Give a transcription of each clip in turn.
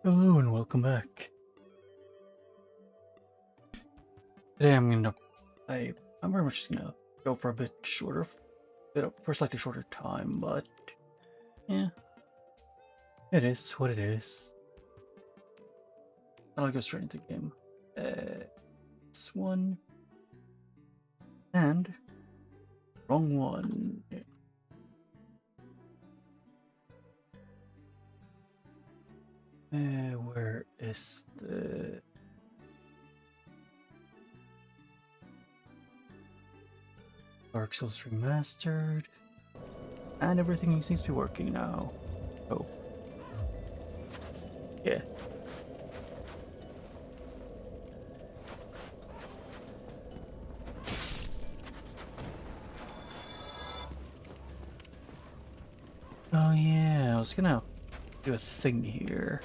Hello and welcome back. Today I'm very much just gonna go for a bit shorter, for a slightly shorter time, but yeah, it is what it is. I'll go straight into the game. This one and wrong one. Where is the Dark Souls Remastered? And everything seems to be working now. Oh. Yeah. Oh yeah, I was gonna do a thing here.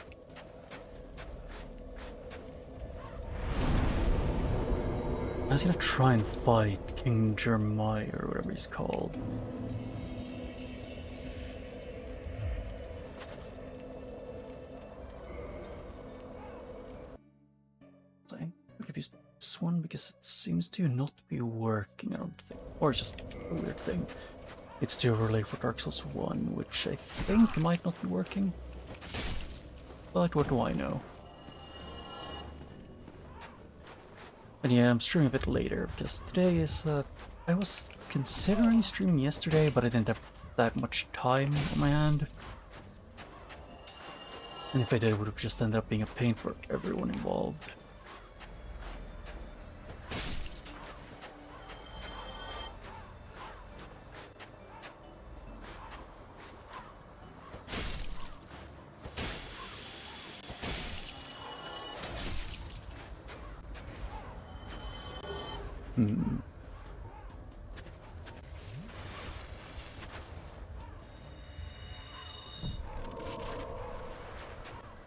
I was gonna try and fight King Jeremiah or whatever he's called. So I'm confused by this one because it seems to not be working, I don't think. Or it's just a weird thing. It's still related for Dark Souls 1, which I think might not be working. But what do I know? And yeah, I'm streaming a bit later because today is, I was considering streaming yesterday, but I didn't have that much time on my hand. And if I did, it would have just ended up being a pain for everyone involved.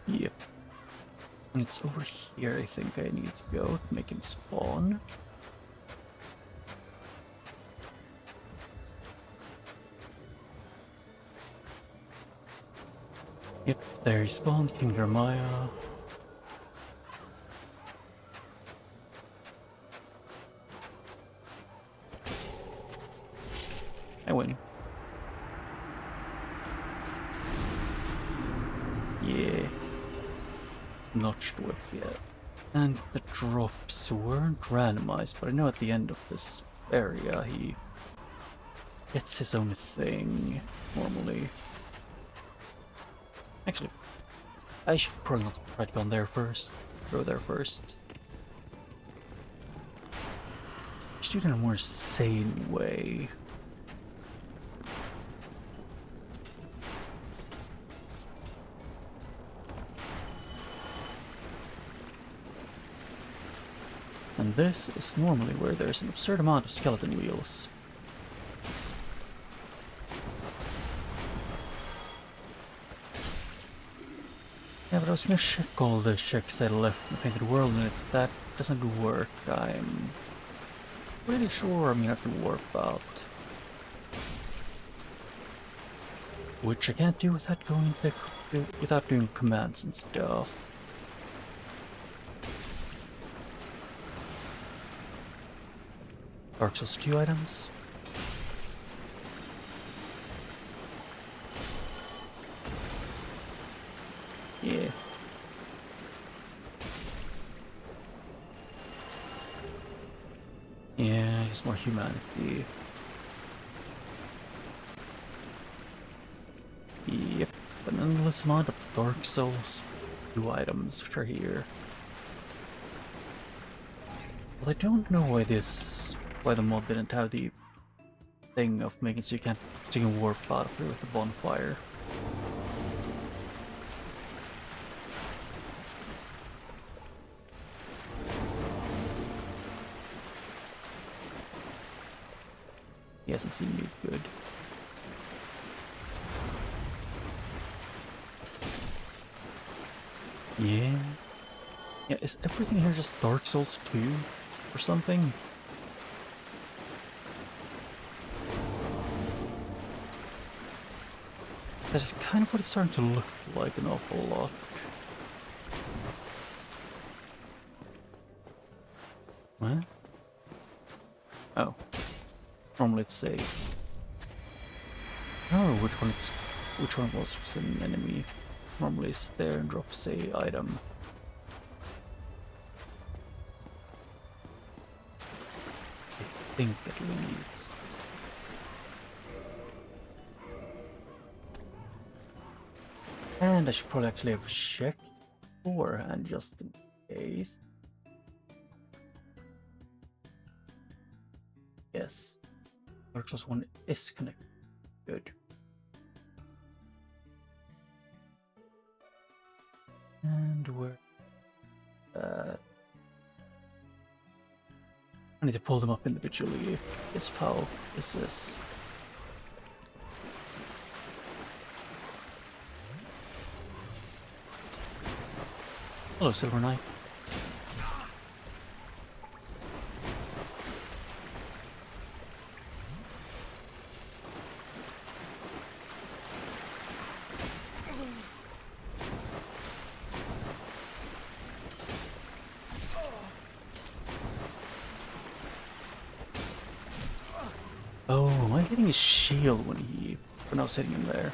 Yep. And it's over here I think I need to go to make him spawn. Yep, there he spawned, King Jeremiah. I win. Yeah. Notched whip yet. And the drops weren't randomized, but I know at the end of this area he gets his own thing, normally. Actually, I should probably not try to go there first. Go there first. I should do it in a more sane way. And this is normally where there's an absurd amount of skeleton wheels. Yeah, but I was gonna check all the checks I left in the Painted World, and if that doesn't work, I'm pretty sure I'm gonna have to warp out. Which I can't do without without doing commands and stuff. Dark Souls 2 items. Yeah. Yeah, just more humanity. Yep, an endless amount of Dark Souls 2 items which are here. Well, I don't know why the mod didn't have the thing of making so you can warp out of here with the bonfire. He hasn't seen me good. Yeah. Yeah, is everything here just Dark Souls 2 or something? That is kind of what it's starting to look like an awful lot. What? Oh. Normally it's a... Oh, which one was an enemy? Normally it's there and drops a item. I think at least. And I should probably actually have checked beforehand just in case. Yes. Dark Souls 1 is connected. Good. And where... I need to pull them up individually. Is how this is. Hello, Silver Knight. Oh, am I hitting his shield when I was hitting him there?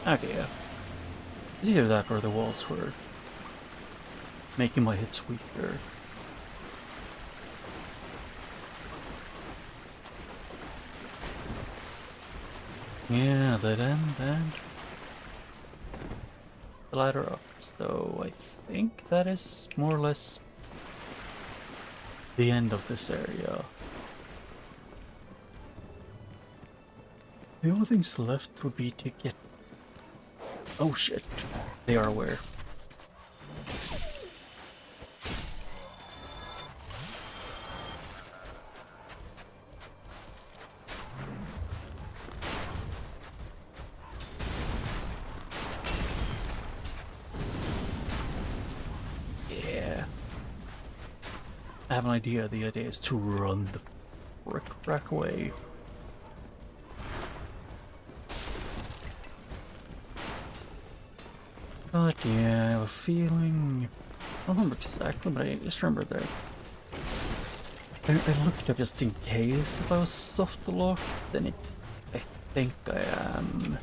Okay, yeah. It's either that or the walls were making my hits weaker. Yeah, that end. The ladder up. So I think that is more or less the end of this area. The only things left would be to get... Oh shit, they are aware. Yeah. I have an idea. The idea is to run the frick away. But yeah, I have a feeling... I don't remember exactly, but I just remember that I looked up just in case if I was soft locked, then I think I am.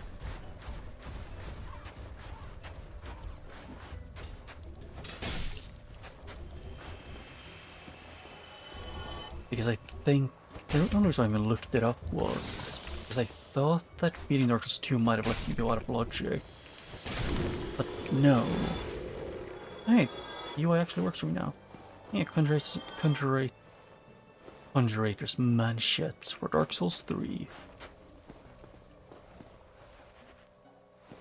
Because I think... The only reason I even looked it up was because I thought that beating Dark Souls 2 might have left me go out of logic. But no. Hey, UI actually works for me now. Yeah, Conjurator's Manchette for Dark Souls 3.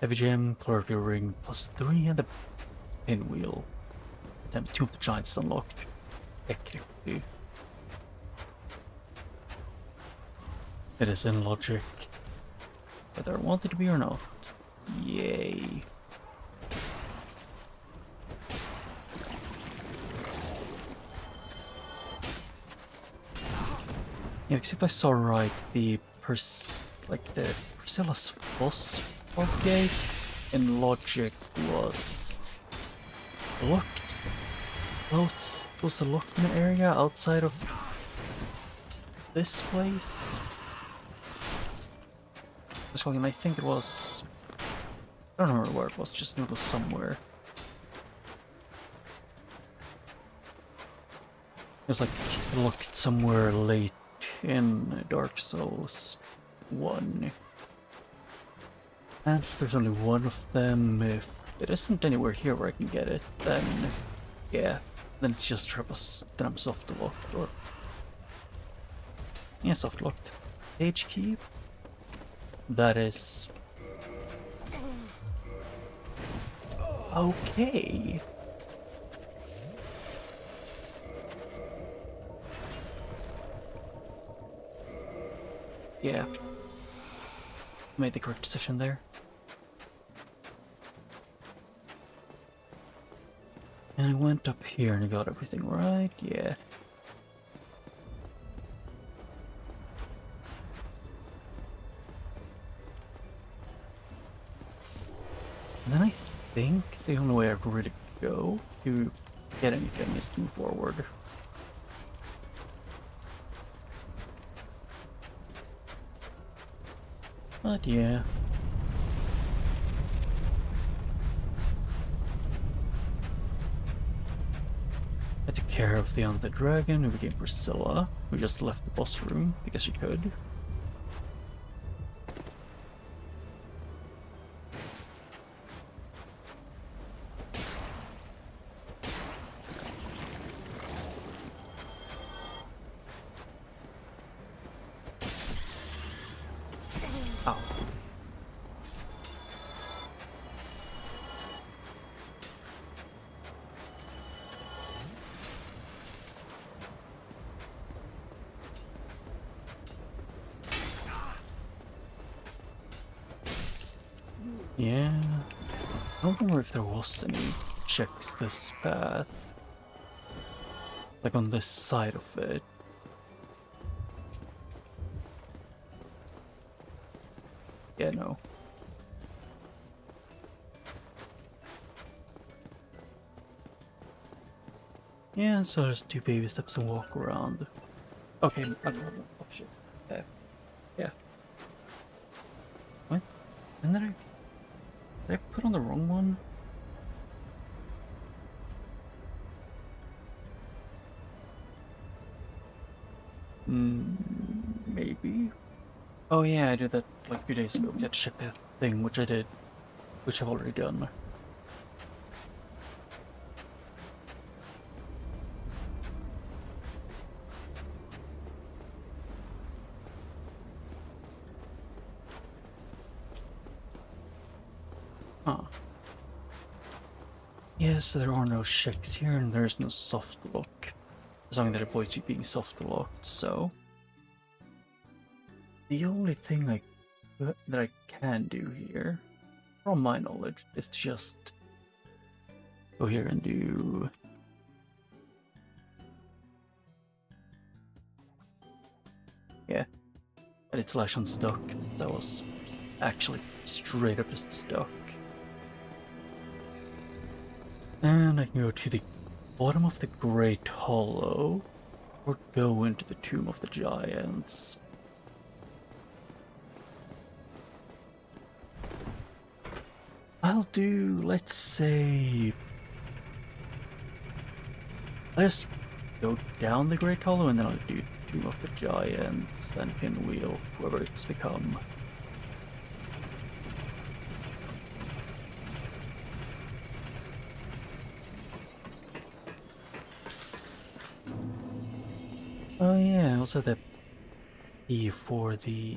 Heavy Gem, Clerical Ring, +3, and the Pinwheel. Damn, Tomb of the Giants is unlocked. Technically. It is in logic. Whether I want it to be or not. Yay. Yeah, because if I saw right, the Priscilla's boss gate in logic was locked. It was a locked in area outside of this place. I think it was... I don't remember where it was, just knew it was somewhere. It was like locked somewhere late in Dark Souls 1. And there's only one of them. If it isn't anywhere here where I can get it, then yeah, then it's just then I'm soft locked or... Yeah, soft locked. Page key. That is... Okay. Yeah. Made the correct decision there. And I went up here and I got everything right, yeah. then I think the only way I could really go to get anything is to move forward. But yeah. I took care of the undead dragon who became Priscilla, who just left the boss room because she could. Ow. Yeah, I don't remember if there was any checks this path, like on this side of it. Yeah, no. Yeah, so there's 2 baby steps and walk around. Okay, oh shit. Yeah. What? And did I put on the wrong one? Maybe. Oh yeah, I did that like a few days ago, that ship thing, which I did, which I've already done. Huh. Yes, there are no checks here, and there's no soft lock. Something that avoids you being soft locked, so... The only thing that I can do here, from my knowledge, is to just go here and do... Yeah. Edit slash unstuck. That was actually straight up just stuck. And I can go to the bottom of the Great Hollow, or go into the Tomb of the Giants. I'll do, let's say... Let's go down the Great Hollow and then I'll do Tomb of the Giants and Pinwheel, whoever it's become. Oh yeah, also the key for the...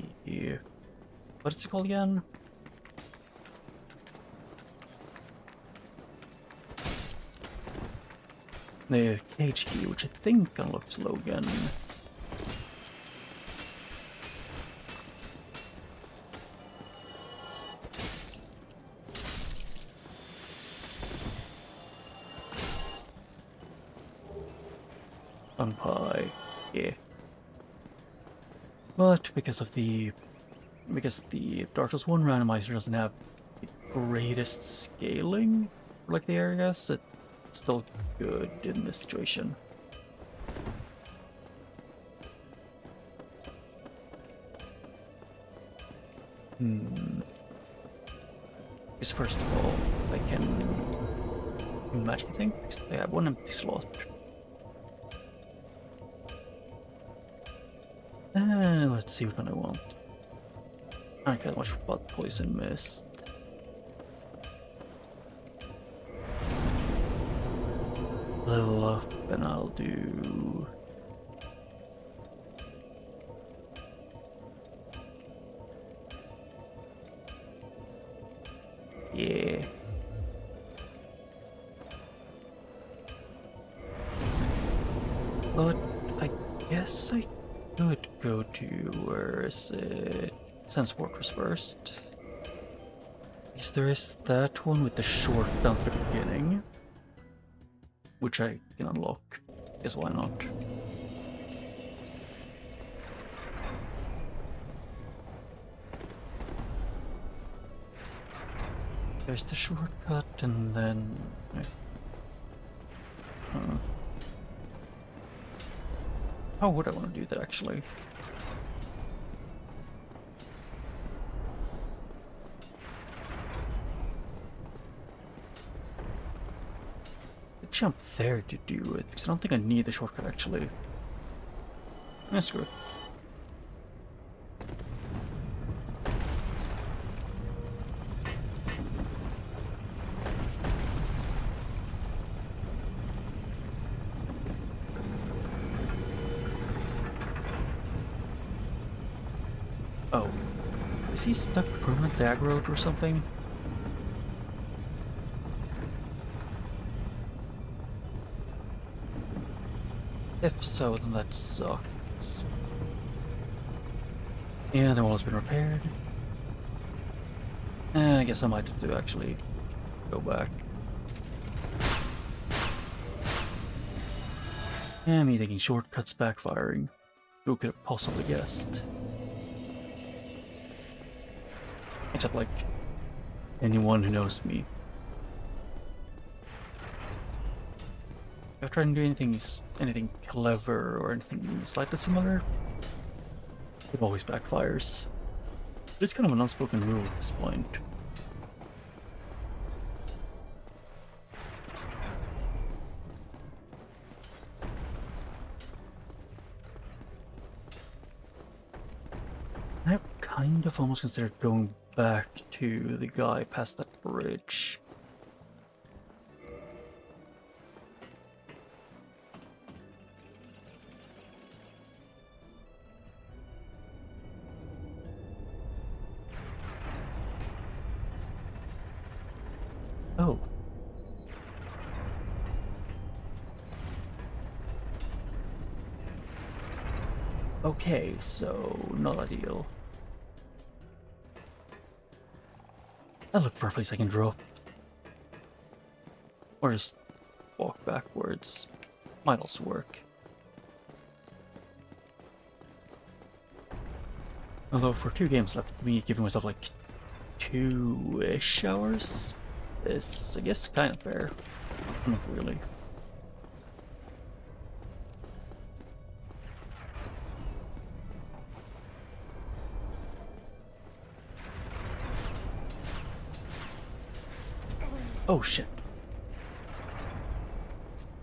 What is it called again? The cage key, which I think unlocks Logan. Pie, yeah. But because the Dark Souls 1 randomizer doesn't have the greatest scaling for like the areas, it's still good in this situation. Because first of all, I can do magic, I think, because I have 1 empty slot. Let's see what one I want. I don't care much about Poison Mist. Level up and I'll do... Yeah. But I guess I could go to, where is it? Sense Fortress first. Because there is that one with the short down to the beginning, which I can unlock. Guess why not? There's the shortcut, and then... How would I want to do that, actually? Jump there to do it, because I don't think I need the shortcut, actually. Screw it. Oh. Is he stuck permanently aggroed or something? If so, then that sucks. Yeah, the wall's been repaired. I guess I might have to actually go back. Me taking shortcuts backfiring. Who could have possibly guessed? Except, like, anyone who knows me. If I try and do anything clever or anything slightly similar, it always backfires. It's kind of an unspoken rule at this point. I've kind of almost considered going back to the guy past that bridge. Oh. Okay, so not ideal. I look for a place I can drop. Or just walk backwards. Might also work. Although for 2 games left, me giving myself like 2-ish hours is, I guess, kind of fair. Not really. Oh shit.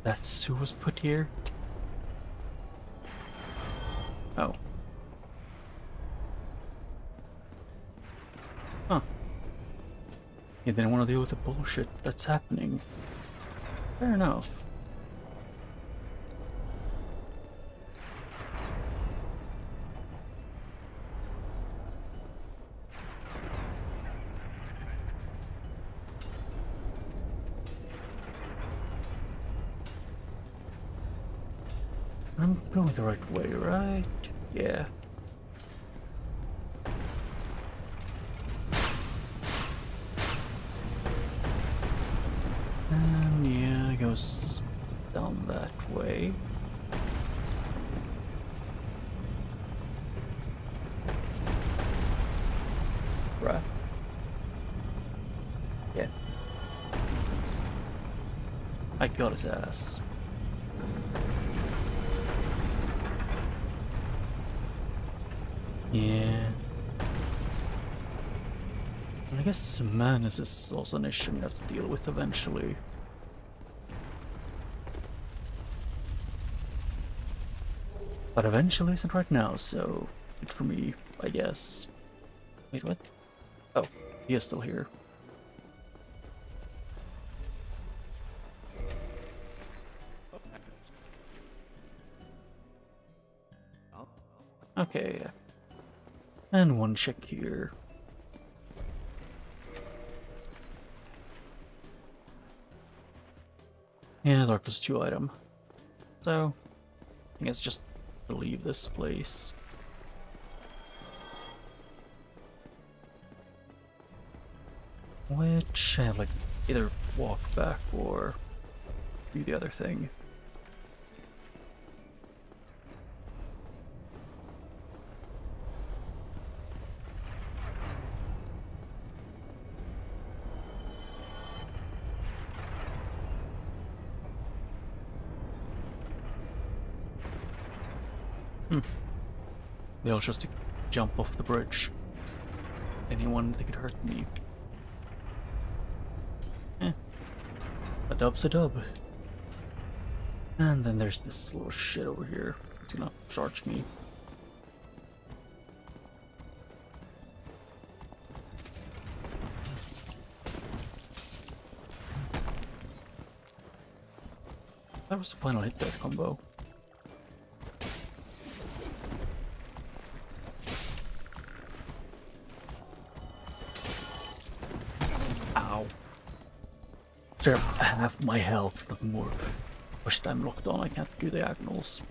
That's who was put here? Oh. Huh. You didn't want to deal with the bullshit that's happening. Fair enough. I'm going the right way, right? Yeah. And yeah, it goes down that way. Right. Yeah. I got his ass. Yeah. And I guess madness is also an issue we have to deal with eventually. But eventually isn't right now, so good for me, I guess. Wait, what? Oh, he is still here. Okay. And one check here. Yeah, Dark plus 2 item. So, I guess just leave this place. Which I have like either walk back or do the other thing. They'll just jump off the bridge. Anyone that could hurt me. A dub's a dub. And then there's this little shit over here. It's gonna charge me. That was the final hit death combo. Ow. So half my health, not more. Push time locked on, I can't do diagonals.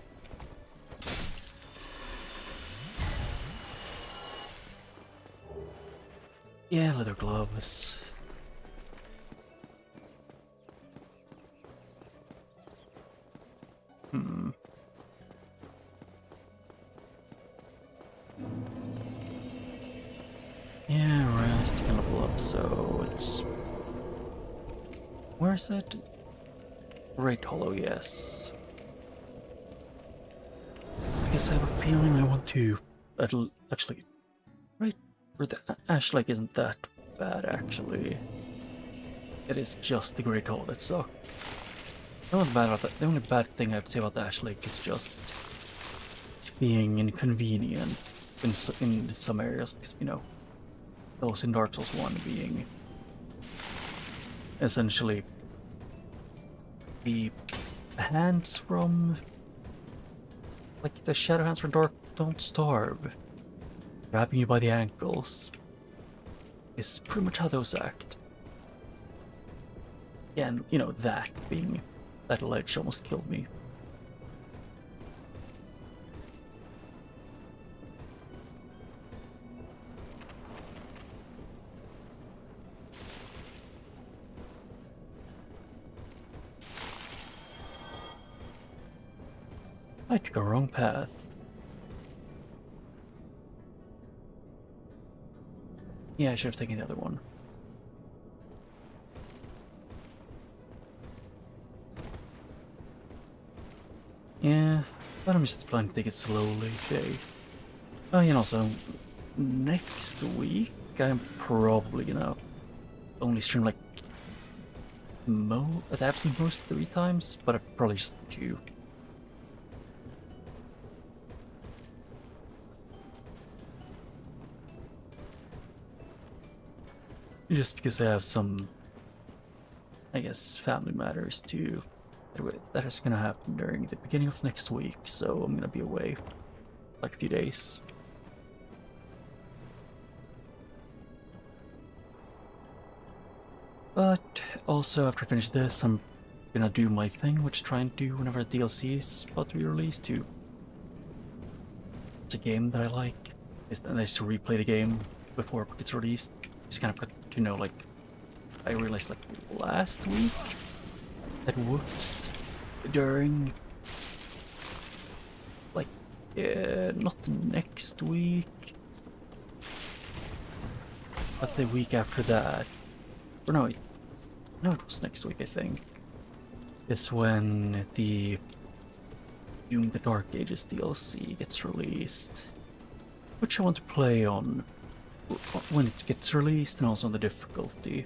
Yeah, leather gloves. Yeah, rest can level up, so it's... Where's it? Great Hollow, yes. I guess I have a feeling I want to... Actually... Right... Where the Ashlake isn't that bad, actually. It is just the Great Hollow that sucks. The only bad thing I have to say about the Ashlake is just... being inconvenient in some areas, because, you know... Those in Dark Souls 1 being... essentially... the hands from... like the shadow hands from Dark Don't Starve. Grabbing you by the ankles. Is pretty much how those act. Yeah, and you know, that being... that ledge almost killed me. I took a wrong path. Yeah, I should have taken the other one. Yeah, but I'm just planning to take it slowly, okay? Oh, and also, next week I'm probably gonna only stream like at the absolute most 3 times, but I probably just do. Just because I have some, I guess, family matters too. That is gonna happen during the beginning of next week, so I'm gonna be away like a few days. But also after I finish this, I'm gonna do my thing, which I try and do whenever a DLC is about to be released too. It's a game that I like. It's nice to replay the game before it gets released. Just kind of got to know, like, I realized like last week that whoops during like not next week, but the week after that, or no, it was next week I think, is when the Doom the Dark Ages DLC gets released, which I want to play on when it gets released and also on the difficulty.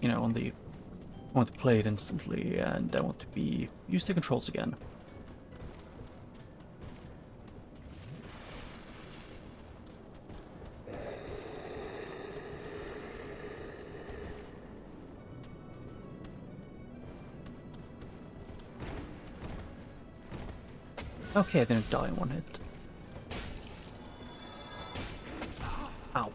You know, I want to play it instantly and I want to use the controls again. Okay, I didn't die in one hit. Ow.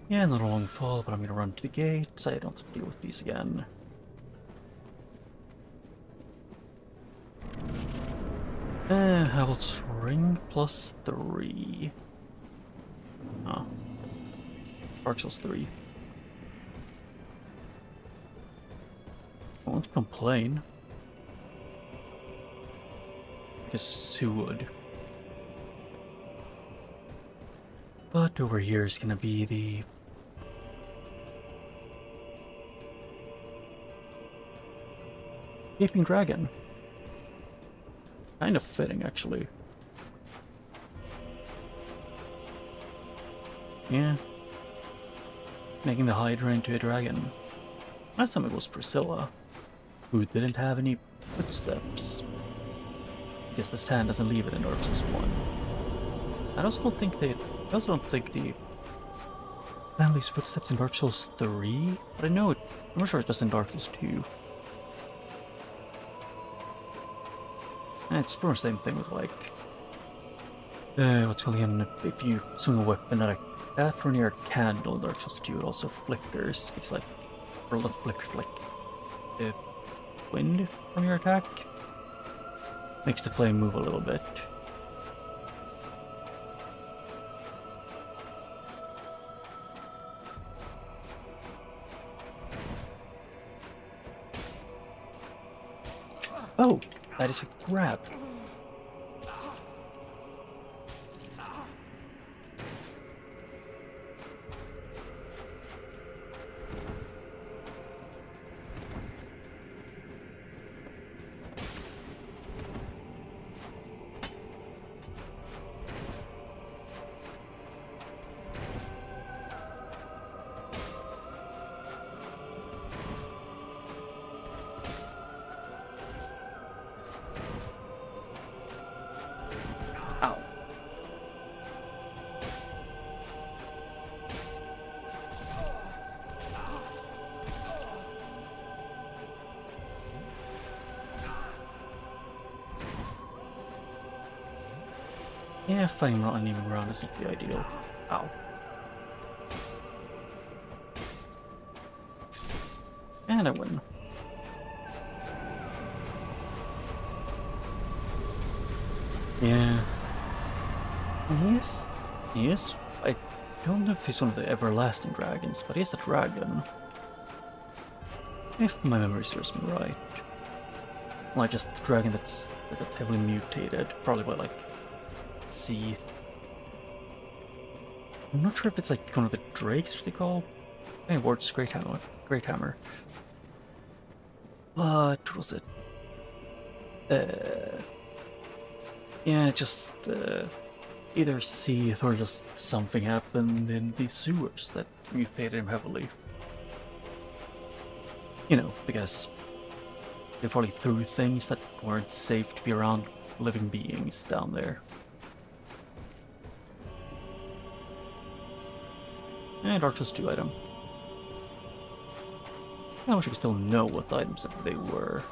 Yeah, not a long fall, but I'm gonna run to the gate so I don't have to deal with these again. Health ring plus 3. Oh. Dark Souls 3. I won't complain. Guess who would? But over here is gonna be the Gaping Dragon. Kind of fitting, actually. Yeah. Making the Hydra into a dragon. Last time it was Priscilla, who didn't have any footsteps. I guess the sand doesn't leave it in Dark Souls 1. I also don't think the family's footsteps in Dark Souls 3, but I'm not sure it does in Dark Souls 2. And it's pretty much the same thing with like, what's called again, if you swing a weapon at that or near a candle in Dark Souls 2, it also flickers. It's like, or not flickers, like the wind from your attack. Makes the flame move a little bit. Oh, that is a grab. Ow. Yeah, fighting not uneven ground isn't the ideal. Ow. And I win. Yeah. He is. I don't know if he's one of the everlasting dragons, but he's a dragon. If my memory serves me right. Like just a dragon that's heavily mutated, probably by like sea. I'm not sure if it's like one of the drakes, what they call. Ward's Great Hammer. What was it? Yeah, just either Seath or just something happened in the sewers that mutated him heavily. You know, because they probably threw things that weren't safe to be around living beings down there. And Dark Souls 2 item. I wish we still know what items they were.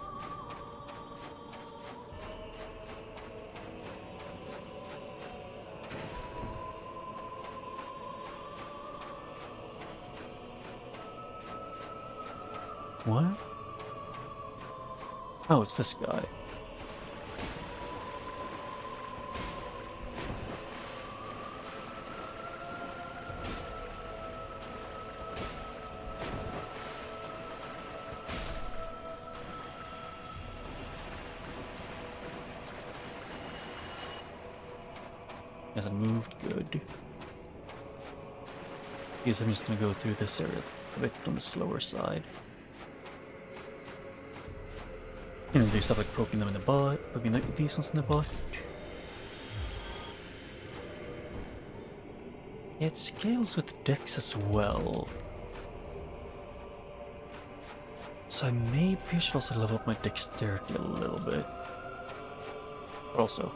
What? Oh, it's this guy. Hasn't moved, good. Guess I'm just gonna go through this area a bit on the slower side. You know, do stuff like poking them in the butt, poking these ones in the butt. It scales with dex as well. So maybe I should also level up my dexterity a little bit. But also,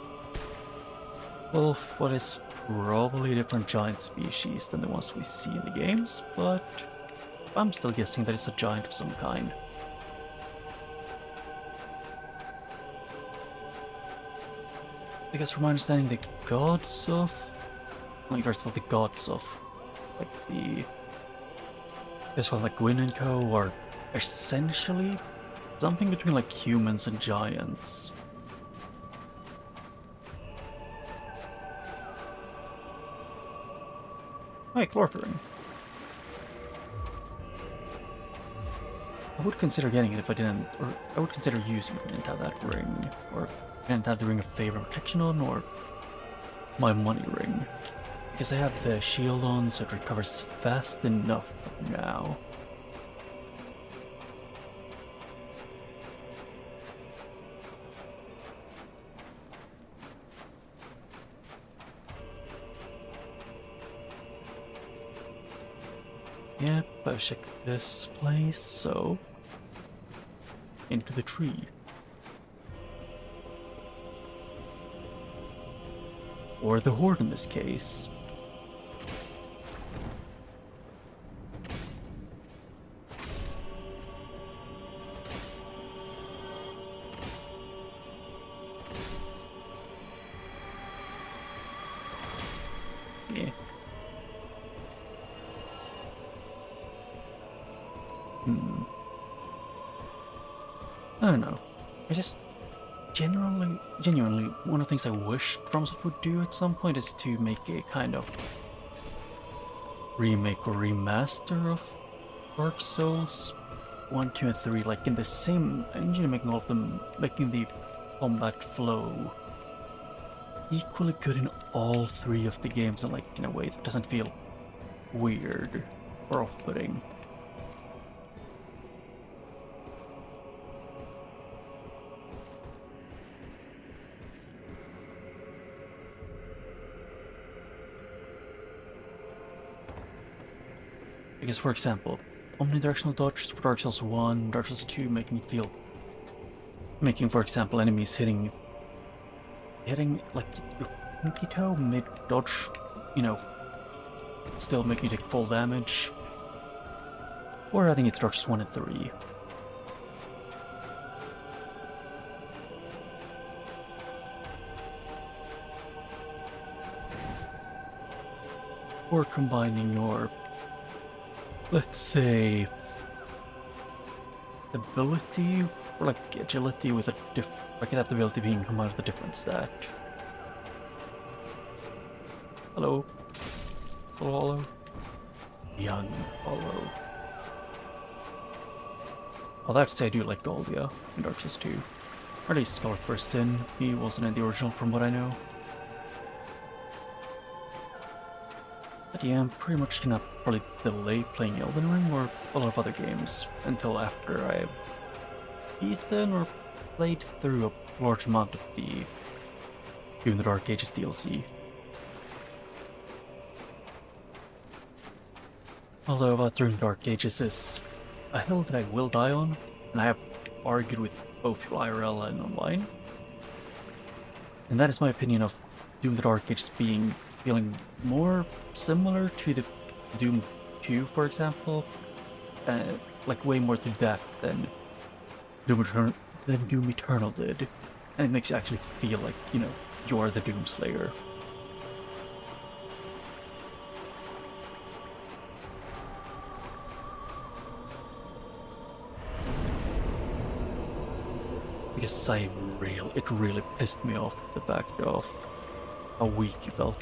well, what is probably a different giant species than the ones we see in the games, but I'm still guessing that it's a giant of some kind. Because from my understanding, the gods of... Like, first of all, the gods of... Like, this one, like, Gwyn and Co. are essentially something between, like, humans and giants. Hey, Chlorpering. I would consider getting it if I didn't... Or I would consider using it if I didn't have that ring. Or... I didn't have the Ring of Favor and Protection on, or my money ring. because I have the shield on, so it recovers fast enough now. Yep, I've checked this place, so into the tree. Or the horde in this case. Yeah. I don't know. I just genuinely, one of the things I wish FromSoft would do at some point is to make a kind of remake or remaster of Dark Souls 1, 2, and 3, like in the same engine, making all of them, making the combat flow equally good in all three of the games, and like in a way that doesn't feel weird or off-putting. Because, for example, omnidirectional dodges for Dark Souls 1, Dark Souls 2 making, for example, enemies hitting like your pinky toe mid-dodge, you know, still making you take full damage, or adding it to Dark Souls 1 and 3. Or combining your, let's say, ability, or like agility with a like adaptability being combined with a different stat. Hello. Hello, Hollow. Young Hollow. I'll have to say I do like Goldia in Dark Souls 2. Or at least Scarlet Burst Sin. He wasn't in the original from what I know. But yeah, I'm pretty much gonna probably delay playing Elden Ring or a lot of other games until after I've beaten or played through a large amount of the Doom the Dark Ages DLC. Although about Doom the Dark Ages is a hill that I will die on, and I have argued with both IRL and online. And that is my opinion of Doom the Dark Ages feeling more similar to the Doom 2, for example, like way more to depth than Doom Eternal did, and it makes you actually feel like, you know, you're the Doomslayer. Because it really pissed me off, the fact of how weak you felt.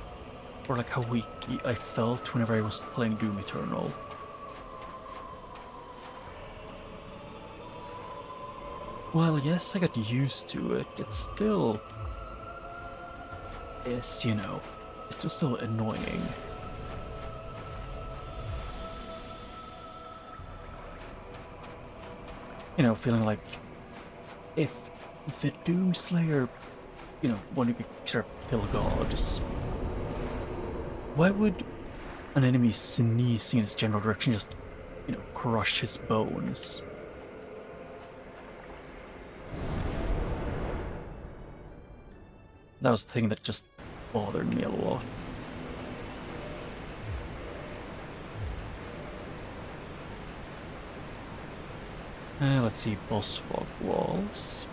Or like how weak I felt whenever I was playing Doom Eternal. While yes, I got used to it, it still is, you know, it's still annoying. You know, feeling like if the Doomslayer, you know, wanted to start kill gods, why would an enemy sneezing in its general direction just, you know, crush his bones? That was the thing that just bothered me a lot. Let's see, boss fog walls.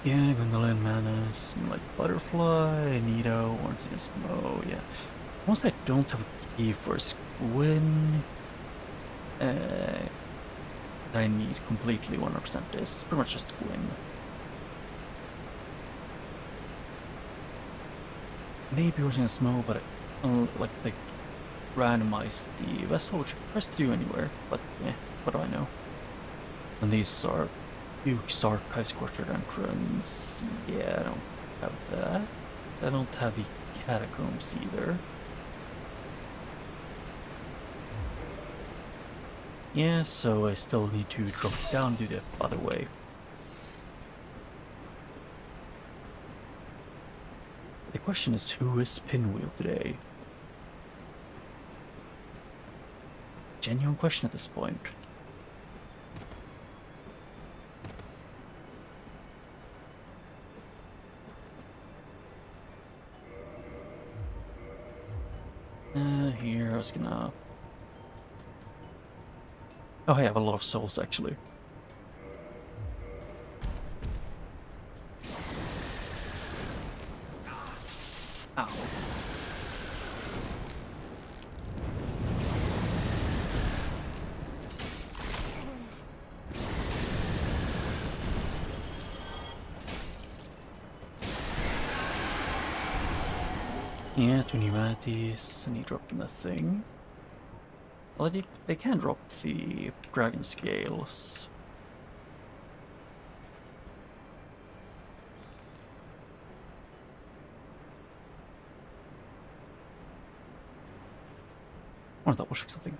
Yeah, Gwendolyn, Manus, like Butterfly, Nito, Orange and Smo, yeah. Most I don't have a key for is Gwyn. That I need completely 100% is pretty much just Gwyn. Maybe Orange and Smo, but like they randomize the vessel, which I press to do anywhere, but yeah, what do I know? And these are Duke's Archive Scorched Entrance. Yeah, I don't have that. I don't have the catacombs either. Yeah, so I still need to drop down to the other way. The question is, who is Pinwheel today? Genuine question at this point. Here, I was gonna... Oh, I have a lot of souls, actually. Ow. Yeah, 2 humanities, and he dropped nothing. Well, they can drop the dragon scales. I want to double check something.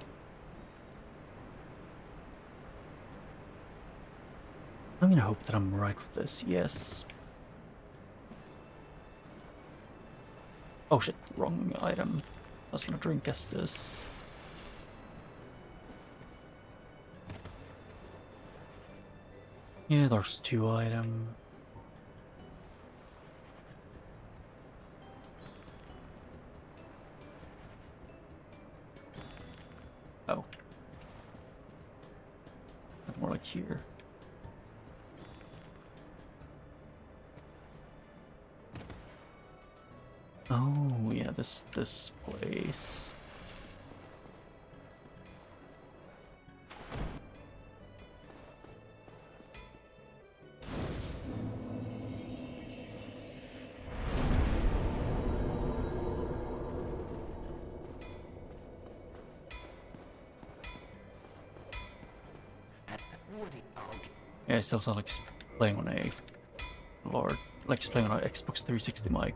I'm gonna hope that I'm right with this, yes. Oh shit, wrong item. I was gonna drink as this. Yeah, there's 2 items. Oh. Not more like here. Oh, yeah, this place. Yeah, it still sounds like he's playing on a Lord, like he's playing on an Xbox 360 mic.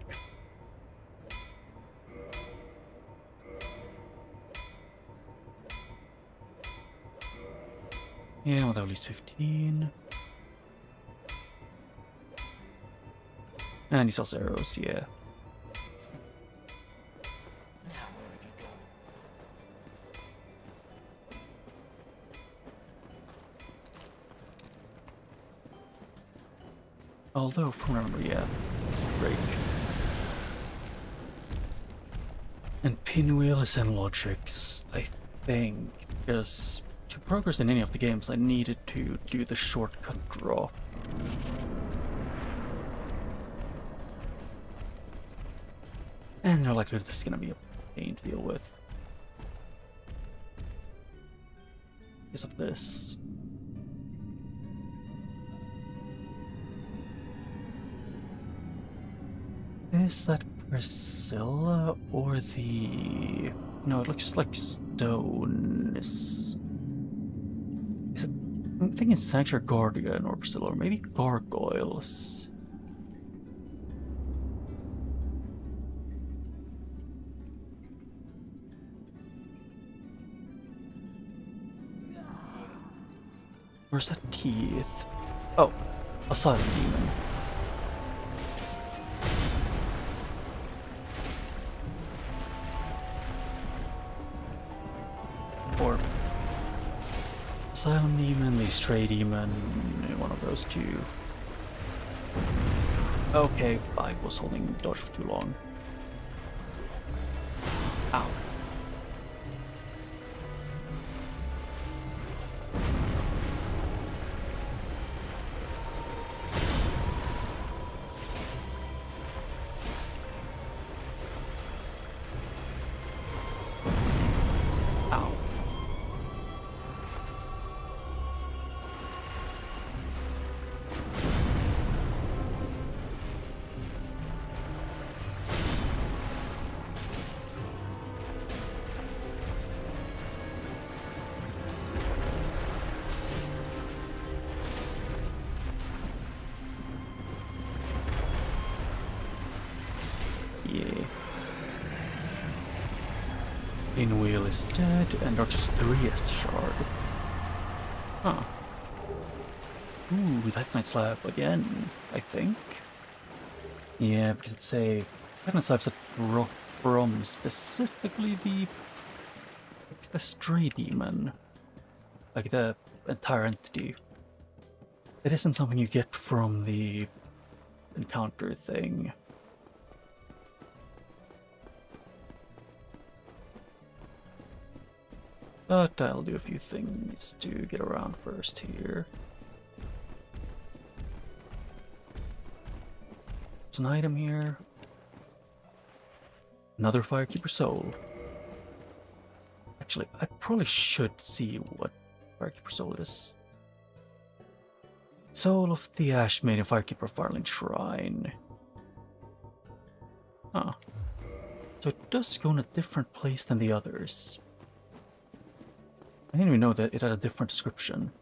Yeah, with at least 15. And he sells arrows, yeah. Although, from memory, yeah. Great. And Pinwheel is in Logics, I think, because to progress in any of the games I needed to do the shortcut drop. And they're likely this is gonna be a pain to deal with. Because of this. Is that Priscilla or the... No, it looks like stone. Is it... I'm thinking Sanctuary Guardian or Priscilla, or maybe Gargoyles. Where's that teeth? Oh, Asylum Demon. Or Asylum Demon, the Stray Demon, one of those two. Okay, I was holding dodge for too long. Ow. Yeah. Pinwheel is dead, and Darkness 3 is the shard. Huh. Ooh, that Night Slab again, I think. Yeah, because it's a Night Slab's a drop from specifically the Stray Demon. Like the entire entity. It isn't something you get from the encounter thing. But I'll do a few things to get around first here. There's an item here. Another Firekeeper Soul. Actually, I probably should see what Firekeeper Soul is. Soul of the Ash Maiden Firekeeper Firelink Shrine. Huh. So it does go in a different place than the others. I didn't even know that it had a different description.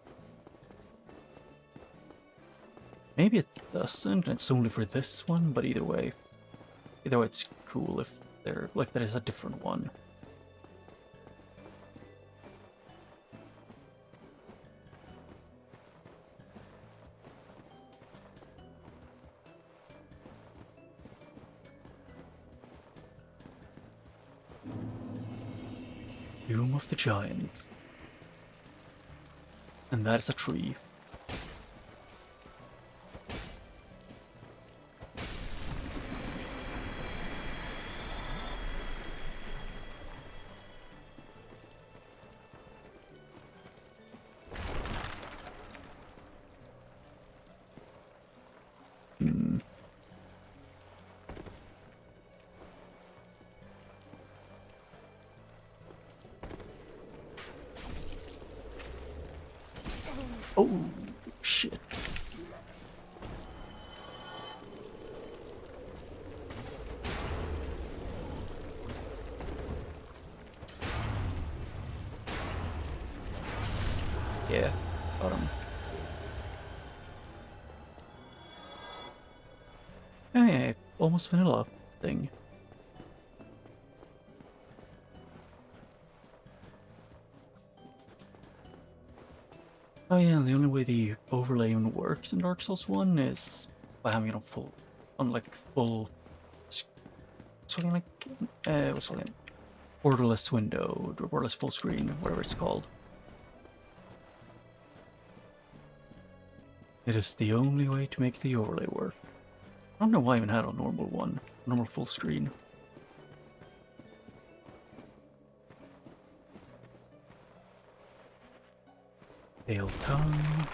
Maybe it doesn't, and it's only for this one, but either way it's cool if there is a different one. Doom of the Giant. And that is a tree. Oh, shit. Yeah, got him. Hey, almost vanilla thing. Oh yeah, the only way the overlay even works in Dark Souls 1 is by having it on something like, what's it called? Borderless window, or borderless full screen, whatever it's called. It is the only way to make the overlay work. I don't know why I even had a normal one, normal full screen. Pale tongue.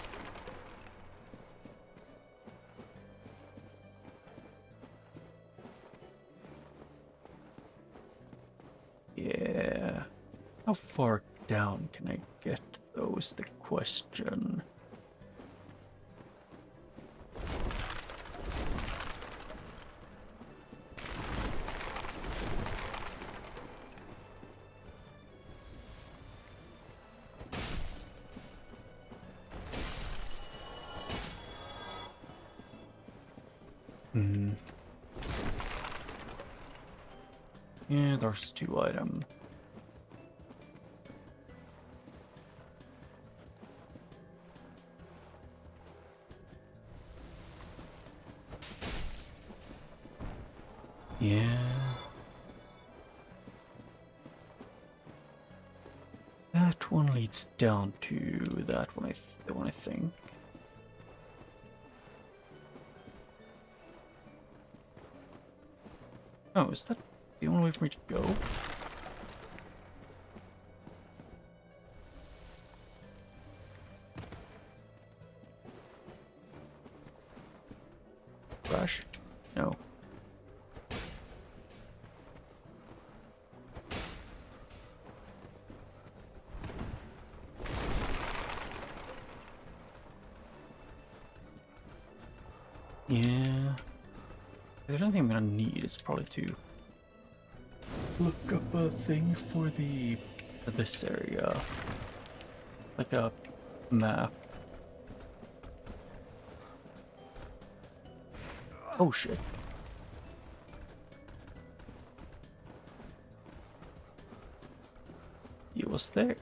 Yeah. How far down can I get, though, is the question. Yeah, there's 2 items. Yeah. That one leads down to that one, the one I think. Oh, is that the only way for me to go? Crash? No. Yeah. If there's anything I'm gonna need, it's probably to look up a thing for this area. Like a map. Oh shit. it was there.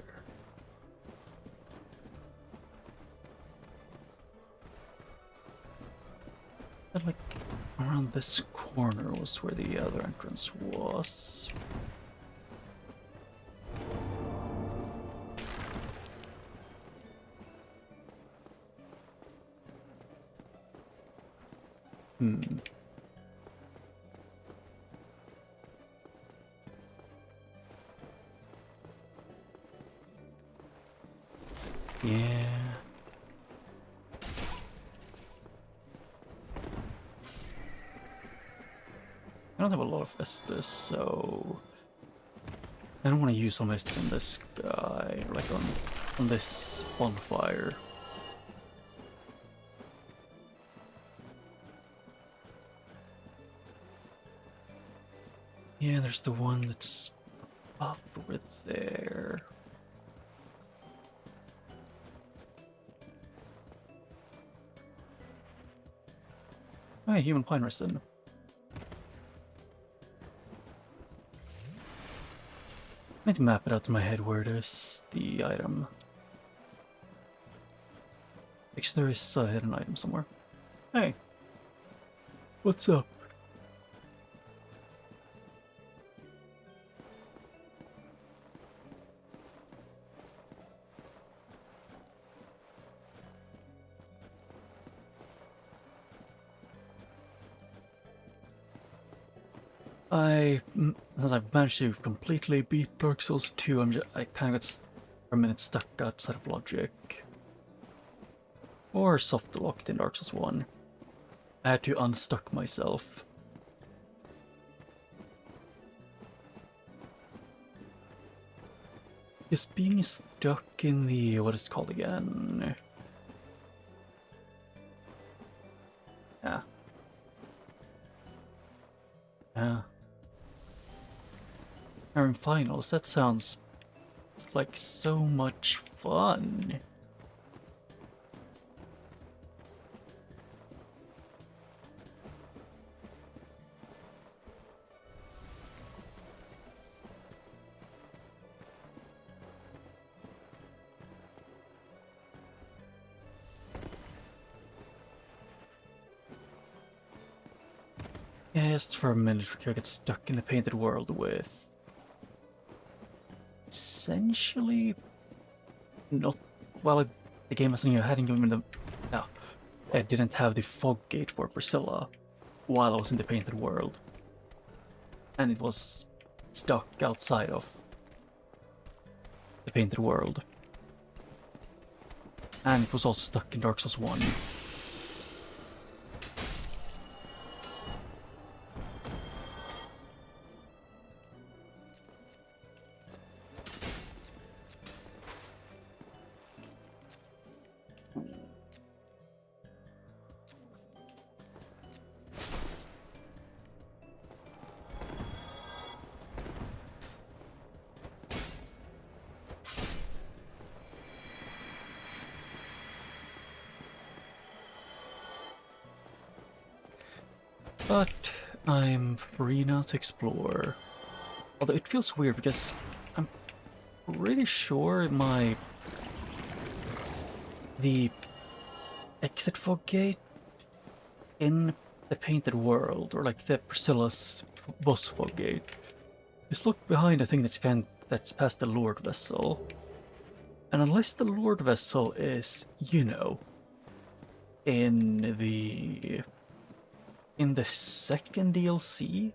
But like around this corner was where the other entrance was. Yeah. I don't have a lot of Estus, so I don't want to use some Estus on this guy, like on this bonfire. Yeah, there's the one that's off over there. Oh, yeah, human pine resin. I need to map it out in my head where it is, the item. Actually, there is a hidden item somewhere. Hey. What's up? Since I've managed to completely beat Dark Souls 2, I kind of got for a minute stuck outside of logic. Or soft locked in Dark Souls 1. I had to unstuck myself. Is being stuck in the... what is it called again? Yeah. Yeah. Iron Finals, that sounds like so much fun. Yeah, just for a minute, I get stuck in the painted world with essentially not well. The game hadn't given me the no, I didn't have the fog gate for Priscilla while I was in the painted world, and it was stuck outside of the painted world, and it was also stuck in Dark Souls 1. But I'm free now to explore. Although it feels weird because I'm pretty sure the exit fog gate in the painted world, or like the Priscilla's boss fog gate, is locked behind a thing that's past the Lord Vessel. And unless the Lord Vessel is, you know, in the second DLC,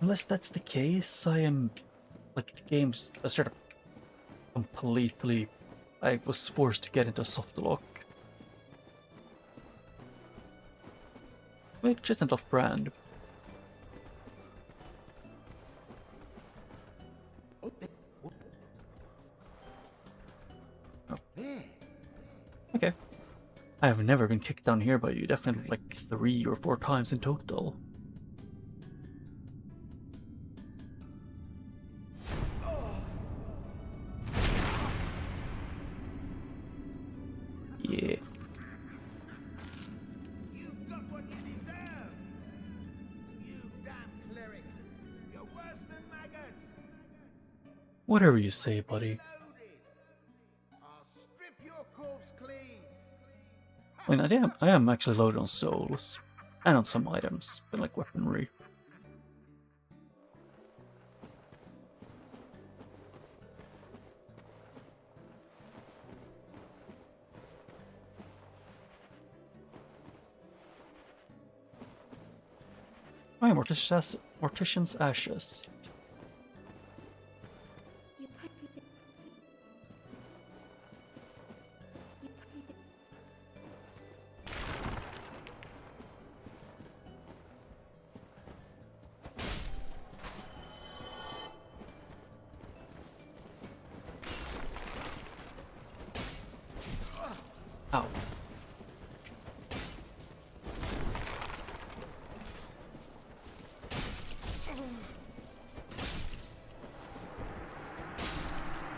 unless that's the case, I am like the game's sort of completely. I was forced to get into a soft lock, which isn't off-brand. Oh. Okay. I have never been kicked down here by you, definitely like 3 or 4 times in total. Yeah. You've got what you deserve! You damn clerics! You're worse than maggots! Whatever you say, buddy. I'll strip your corpse clean. I mean, I am actually loaded on souls. And on some items, but like weaponry. Oh, yeah, Mortician's Ashes. Ow.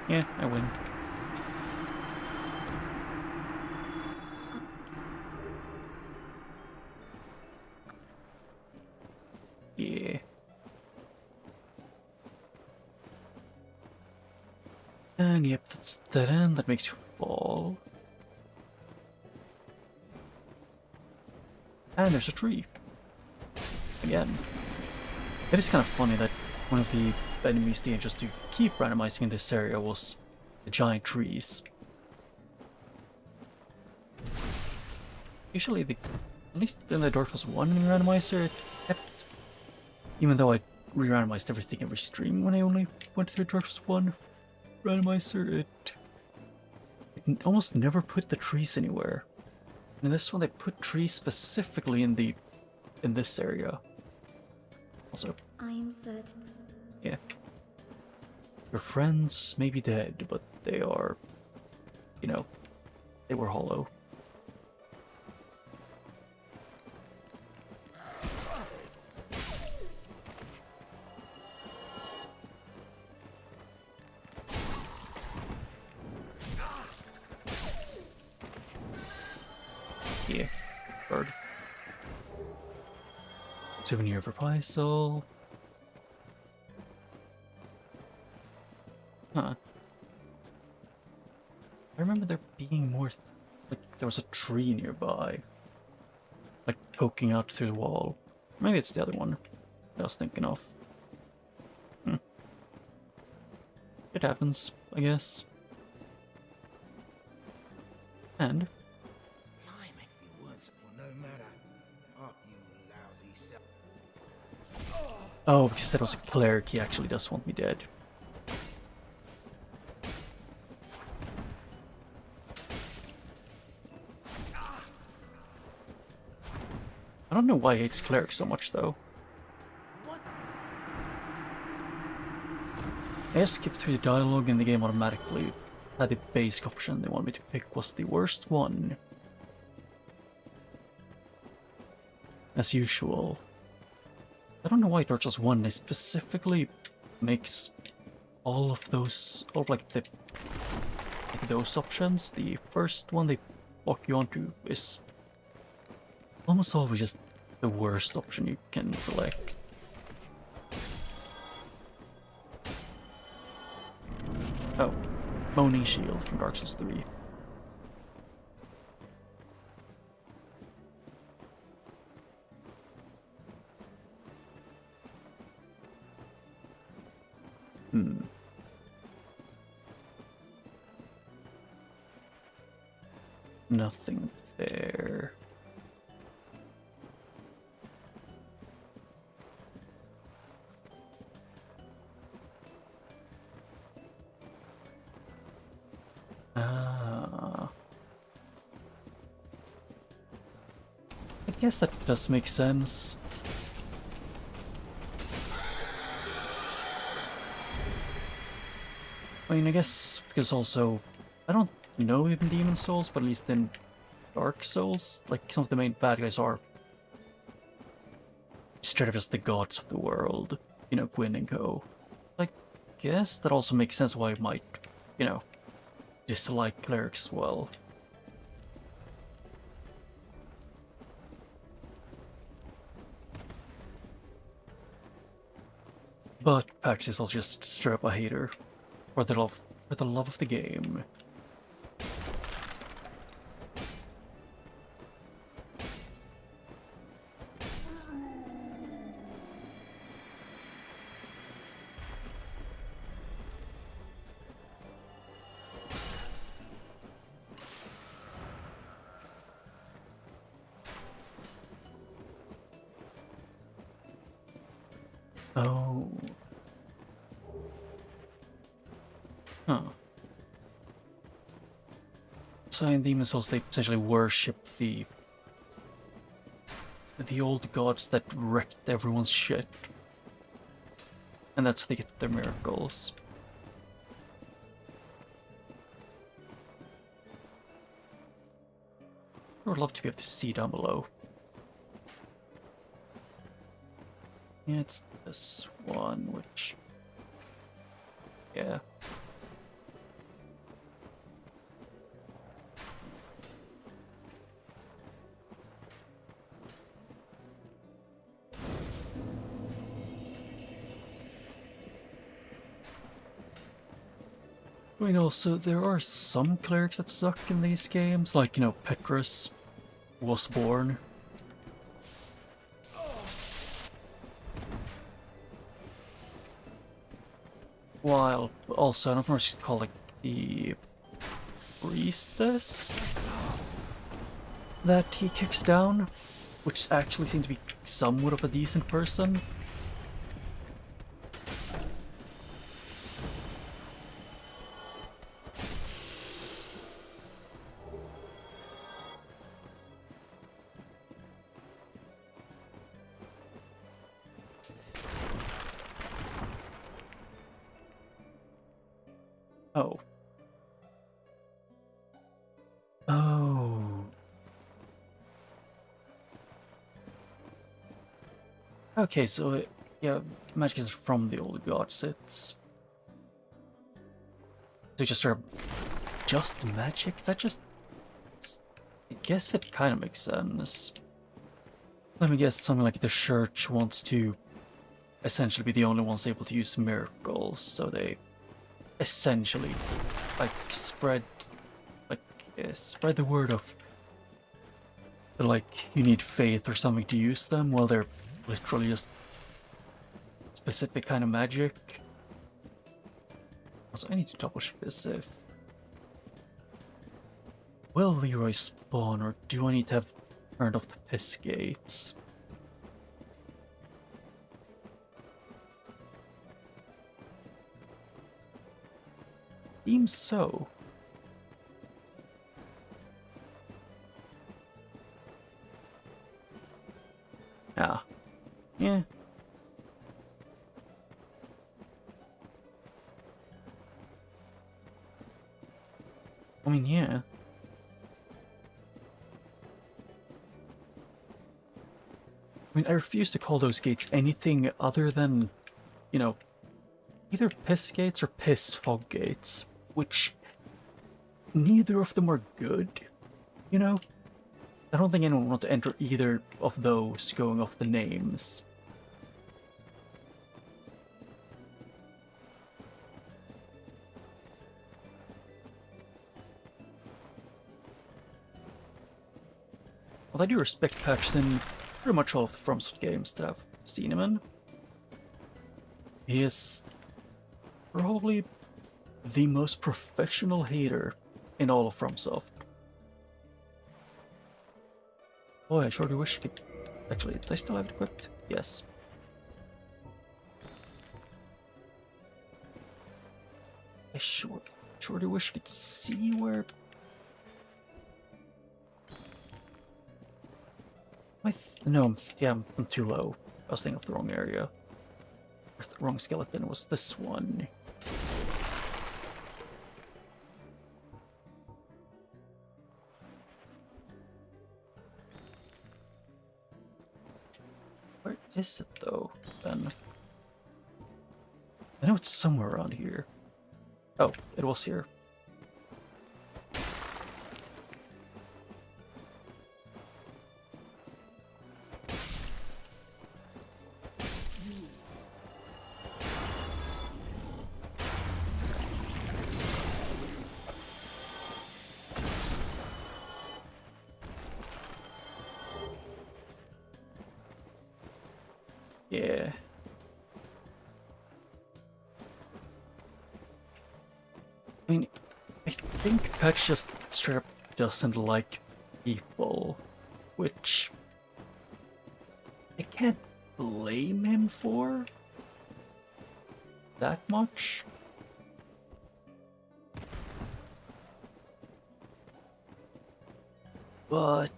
Yeah, I win. Yeah. And yep, that's dead end. That makes you fall. And there's a tree. Again. It is kind of funny that one of the enemies they just to keep randomizing in this area was the giant trees. Usually, at least in the Dark Souls 1 randomizer, it kept... Even though I re-randomized everything every stream when I only went through Dark Souls 1 randomizer, it almost never put the trees anywhere. And in this one, they put trees specifically in this area. Also, I am certain. yeah. Your friends may be dead, but they are, you know, they were hollow. Yeah, bird. Souvenir of reprisal. Huh. I remember there being more, like, there was a tree nearby. Like, poking out through the wall. Maybe it's the other one that I was thinking of. It happens, I guess. And... Blimey, you weren't well, no matter. Up, you lousy self. oh, because he said it was a cleric, he actually does want me dead. I don't know why he hates clerics so much, though. What? I just skipped through the dialogue and the game automatically had the basic option they wanted me to pick was the worst one. As usual. I don't know why Dark Souls 1 they specifically makes all of those, like those options. The first one they lock you onto is almost always just the worst option you can select. Oh, Moaning Shield from Dark Souls 3. Nothing there. Ah. I guess that does make sense. I mean, I guess because also, I don't know even Demon Souls, but at least in Dark Souls, like some of the main bad guys are straight up just the gods of the world, you know, Gwyn and co. I guess that also makes sense why I might, you know, dislike clerics as well. But Pax is also just straight up a hater. For the love of the game. Oh. Huh. So in Demon Souls, they essentially worship the old gods that wrecked everyone's shit. And that's how they get their miracles. I would love to be able to see down below. Yeah, it's this one, which... yeah. I mean, also, there are some clerics that suck in these games, like, you know, Petrus was born. While also, I don't know what she's called, like, the priestess that he kicks down, which actually seems to be somewhat of a decent person. Oh. Oh. Okay, so, yeah, magic is from the old gods. It's... so just sort of... just magic? That just... I guess it kind of makes sense. Let me guess, something like the church wants to essentially be the only ones able to use miracles, so they essentially, like, spread the word of, like, you need faith or something to use them, while they're literally just specific kind of magic. Also, I need to double check this if... will Leroy spawn, or do I need to have turned off the piss gates? Seems so. Ah. Yeah. I mean, yeah. I mean, I refuse to call those gates anything other than, you know, either piss gates or piss fog gates, which neither of them are good, you know? I don't think anyone would want to enter either of those going off the names. Well, I do respect Patch in pretty much all of the FromSoft games that I've seen him in. He is probably the most professional hater in all of FromSoft. Boy, I sure do wish I could... actually, do I still have it equipped? Yes. I sure do wish I could see where... no, I'm too low. I was thinking of the wrong area. Or the wrong skeleton. It was this one. Where is it though, then? I know it's somewhere around here. Oh, it was here. Yeah. I mean, I think Patch just straight up doesn't like people, which I can't blame him for that much. But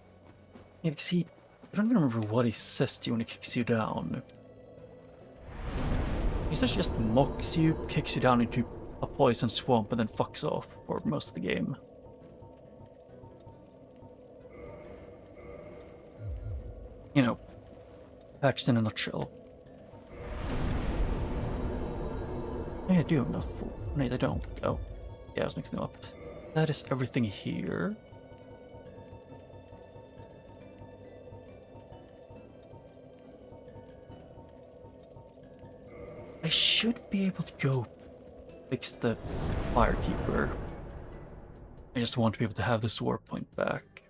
yeah, because I don't even remember what he says to you when he kicks you down. He essentially just mocks you, kicks you down into a poison swamp, and then fucks off for most of the game. You know, Patched in a nutshell. Yeah, I do have enough for... No, they don't. Oh, yeah, I was mixing them up. That is everything here. I should be able to go fix the Firekeeper. I just want to be able to have this warp point back.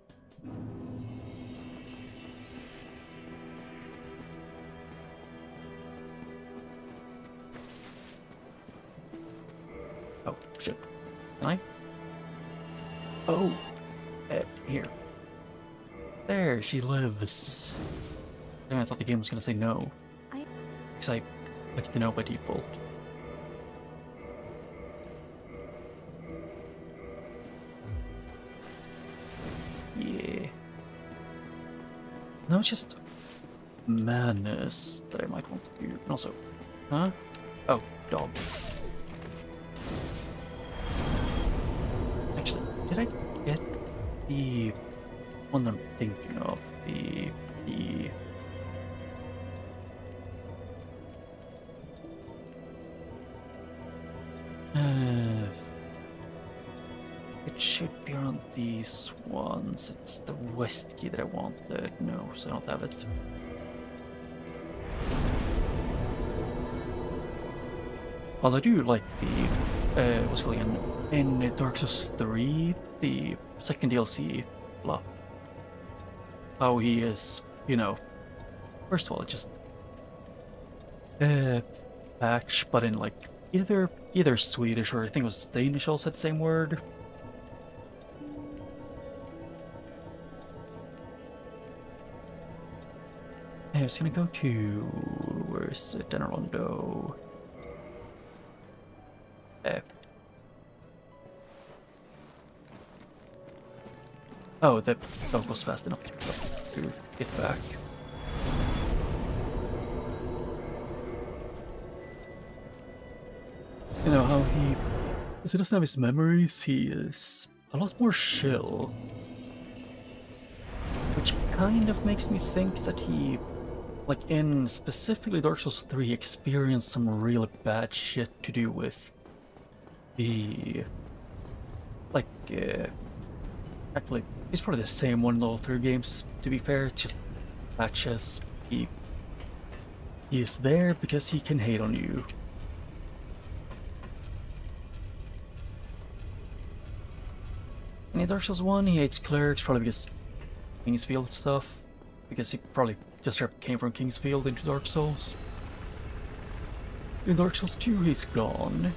Oh, shit. Can I? Oh! Here. There, she lives. I thought the game was gonna say no. Because I like to know by default. Yeah. No, it's just madness that I might want to do. And also, huh? Oh, dog. Actually, did I get the one that I'm thinking of? The it should be around these ones. It's the west key that I wanted. No, so I don't have it. Although I do like the what's it called again? In Dark Souls 3, the second DLC, blah. How he is, you know. First of all, it's just Patch, but in like either Swedish or I think it was Danish also had the same word. I was gonna go to where's it? Rando. Oh, the dog was fast enough to get back. You know how because he doesn't have his memories, he is a lot more chill. Which kind of makes me think that he, like in specifically Dark Souls 3, experienced some really bad shit to do with the, like, actually, he's probably the same one in all three games, to be fair. It's just Patches. He is there because he can hate on you. In Dark Souls 1, he hates clerics probably because Kingsfield stuff, because he probably just came from Kingsfield into Dark Souls. In Dark Souls 2, he's gone.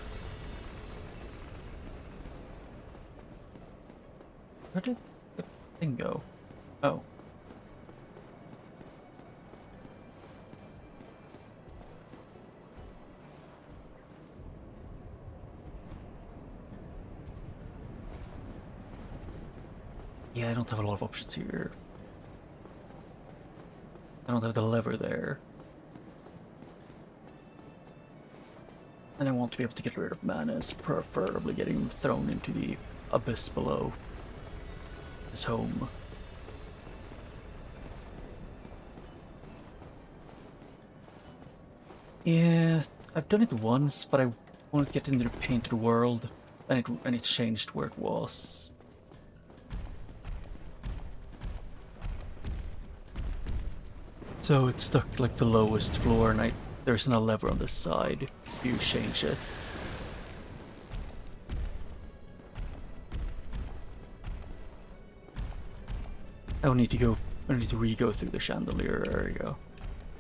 Where did the thing go? Oh. Yeah, I don't have a lot of options here. I don't have the lever there. And I want to be able to get rid of Manus, preferably getting him thrown into the abyss below his home. Yeah, I've done it once, but I wanted to get into the painted world, and it changed where it was. So it's stuck like the lowest floor, and there's no lever on this side. You change it. I need to re-go through the chandelier area.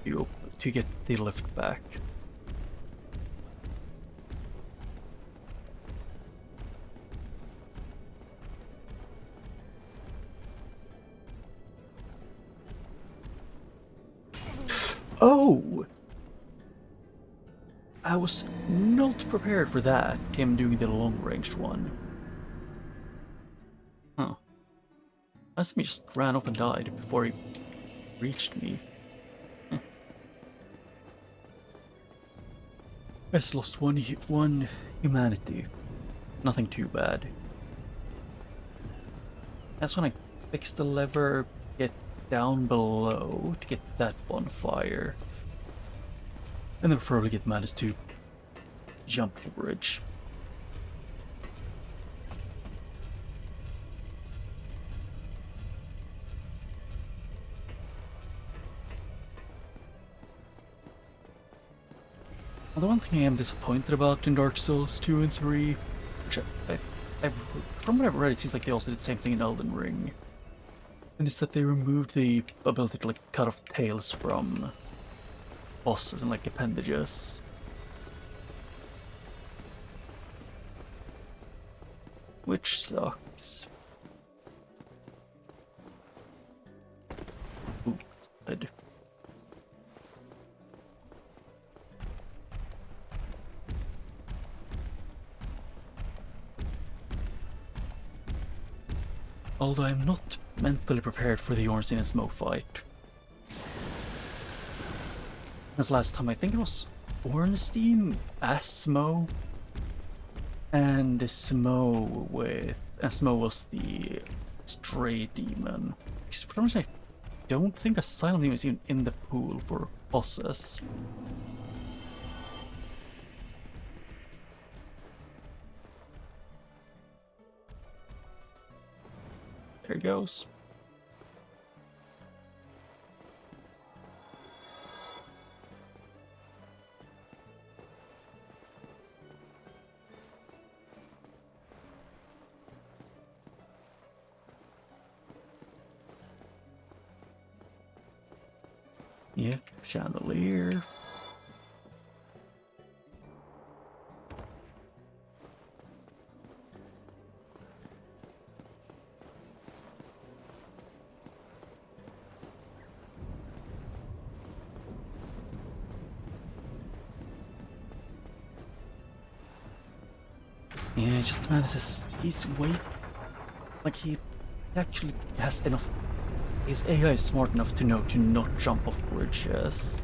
You open it. to get the lift back. Oh! I was not prepared for that, him doing the long-ranged one. Huh. I assume he just ran off and died before he reached me. I just lost one humanity. Nothing too bad. That's when I fix the lever, get down below to get that bonfire. And then preferably get Manus to jump the bridge. Well, the one thing I am disappointed about in Dark Souls 2 and 3, which from what I've read, it seems like they also did the same thing in Elden Ring, and it's that they removed the ability to like cut off tails from bosses and like appendages. Which sucks. Ooh, good. Although I'm not mentally prepared for the Ornstein and Smough fight. As last time I think it was Ornstein as Smough, and Smough was the stray demon. For some reason I don't think a silent demon is even in the pool for bosses. There he goes. Yep, chandelier. Yeah, just Manus he's way like he actually has enough. His AI is smart enough to know to not jump off bridges.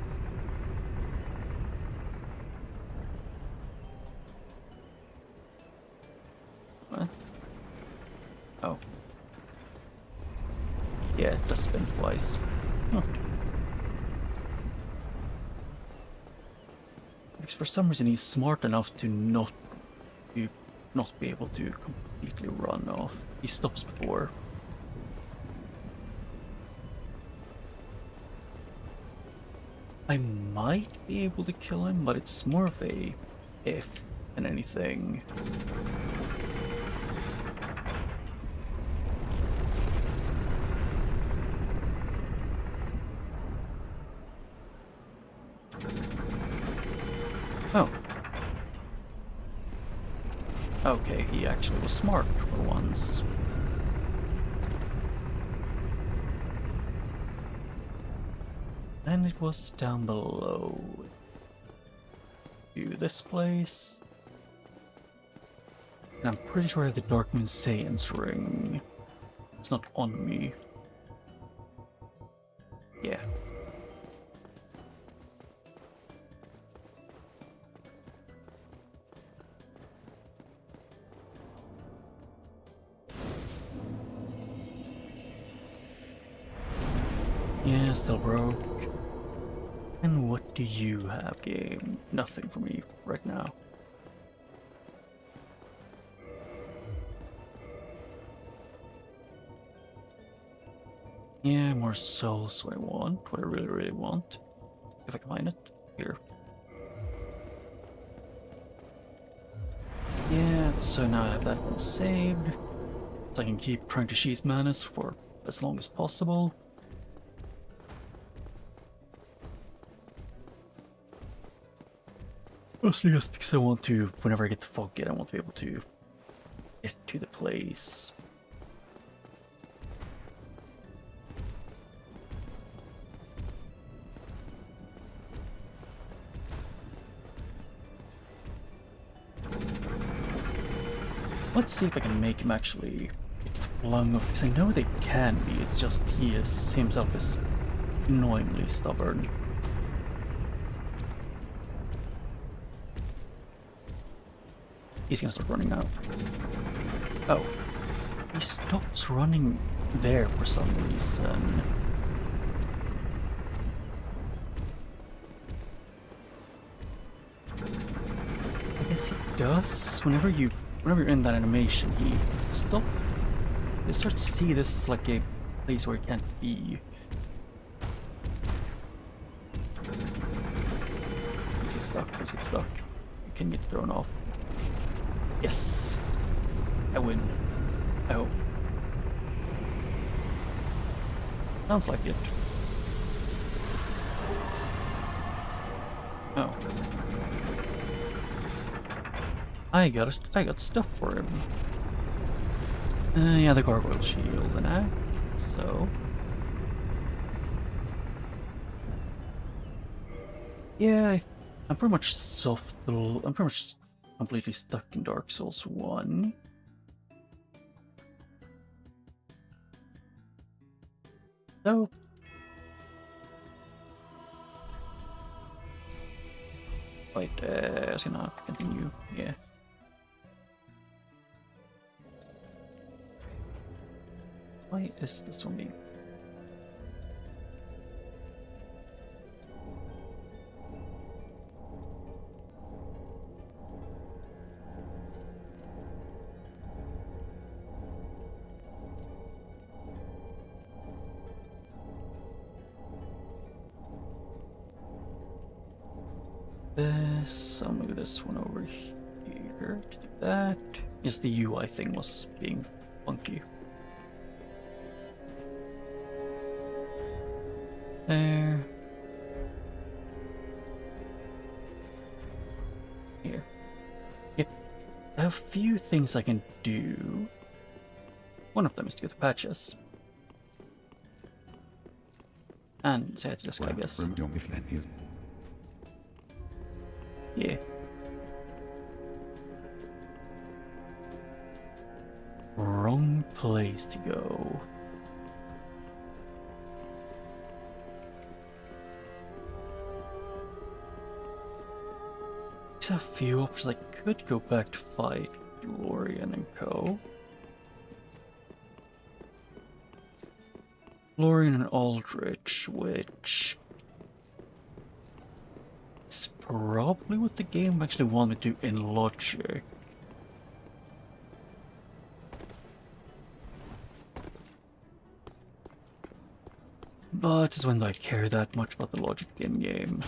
What? Oh. Yeah, it does spin twice. Huh. Because for some reason he's smart enough to not be able to completely run off. He stops before. I might be able to kill him, but it's more of a if than anything. Oh. Okay, he actually was smart for once. And it was down below. To this place. And I'm pretty sure I have the Dark Moon Saiyan's ring. It's not on me. Yeah. Yeah, still broke. And what do you have, game? Nothing for me right now. Yeah, more souls what I want, what I really, really want. If I can find it. Here. Yeah, so now I have that one saved. So I can keep trying to cheese Manus for as long as possible. Mostly just because I want to, whenever I get to fog it, I want to be able to get to the place. Let's see if I can make him actually get flung off, because I know they can be, it's just he is himself is annoyingly stubborn. He's gonna start running now. Oh. He stops running there for some reason. I guess he does. Whenever you're in that animation, he stops. You start to see this as like a place where it can't be. Please get stuck, please get stuck. You can get thrown off. Yes! I win. I hope. Sounds like it. Oh. I got stuff for him. Yeah, the gargoyle shield and axe, so... Yeah, I'm pretty much I'm pretty much completely stuck in Dark Souls 1. So... Wait, I was gonna continue, yeah. Why is this one being... I'll move this one over here to do that. Yes, the UI thing was being funky. There. Here. Yep. I have a few things I can do. One of them is to get the patches. And say hi to this guy, I guess. Yeah. Wrong place to go. There's a few options. I could go back to fight Lorian and co. Lorian and Aldrich, which is probably what the game actually wanted me to do in logic. But since when do I care that much about the logic in game?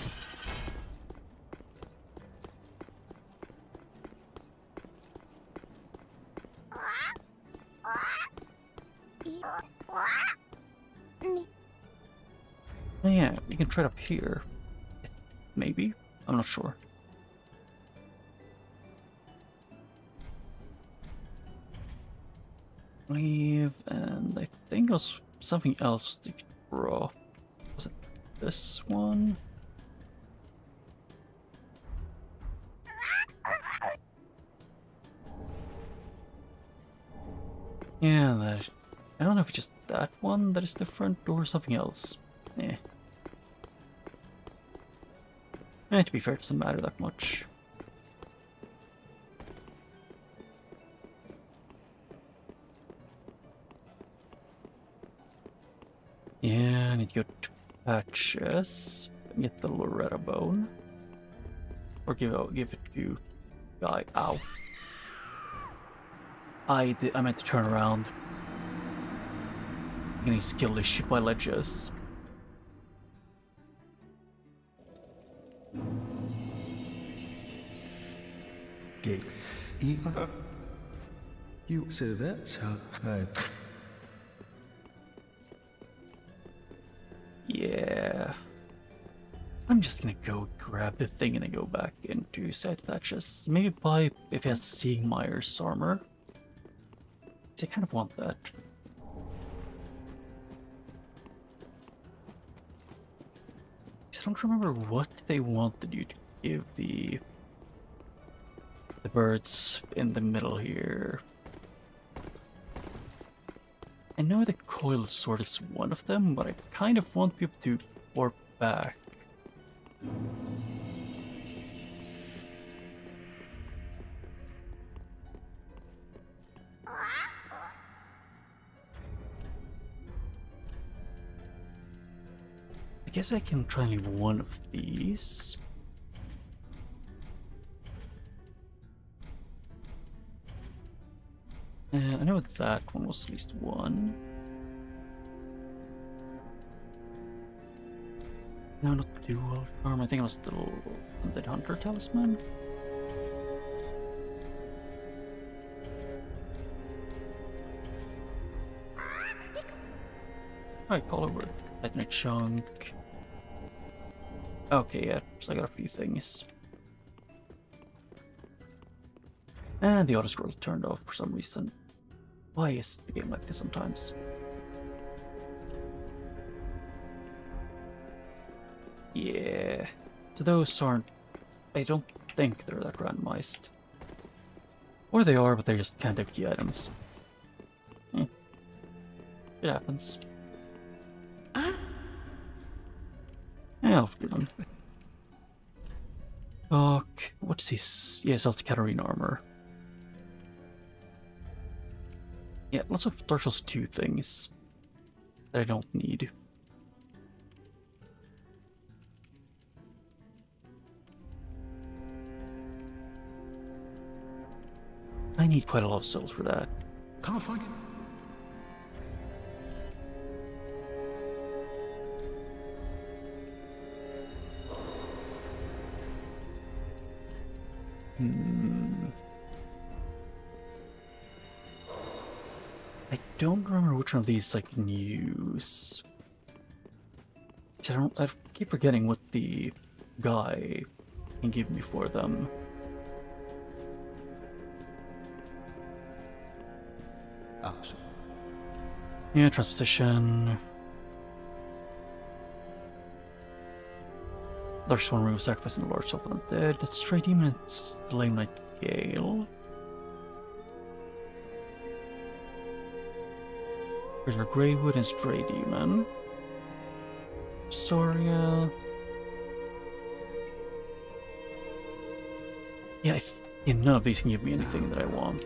Oh yeah, you can trade up here. Maybe? I'm not sure. Leave, and I think it was something else was to draw. Was it this one? Yeah, that. I don't know if it's just that one that is different or something else. Eh. To be fair, it doesn't matter that much. Yeah, I need to go to patches and get the Loretta bone. Or give it to guy. Ow. I meant to turn around. Getting skill issue by ledges. Gate. You so that's how Yeah. I'm I'm just gonna go grab the thing and then go back into side patches. Maybe buy if he has Siegmeyer's armor. 'Cause I kind of want that. I don't remember what they wanted you to give the birds in the middle here. I know the coiled sword is one of them, but I kind of want people to warp back. I guess I can try and leave one of these. I know that one was at least one. No, not dual charm. I think it was the Undead Hunter Talisman. Alright, call over. Ethnic chunk. Okay, yeah, so I got a few things. And the auto scroll turned off for some reason. Why is the game like this sometimes? Yeah. So those aren't... I don't think they're that randomized. Or they are, but they just can't have key items. It happens. Yeah, I'll forgive them. Fuck. What's his... Yeah, Celtic Katarina armor. Yeah, lots of Dark Souls 2 things that I don't need. I need quite a lot of souls for that. Can't find it. I don't remember which one of these I can use. I keep forgetting what the guy can give me for them. Ah, so Yeah, transposition. Largest one remove sacrifice and the large soul for the dead. That's Stray Demon, it's the Lame Night Gale. Here's our Greywood and Stray Demon. Soria. Yeah, none of these can give me anything that I want.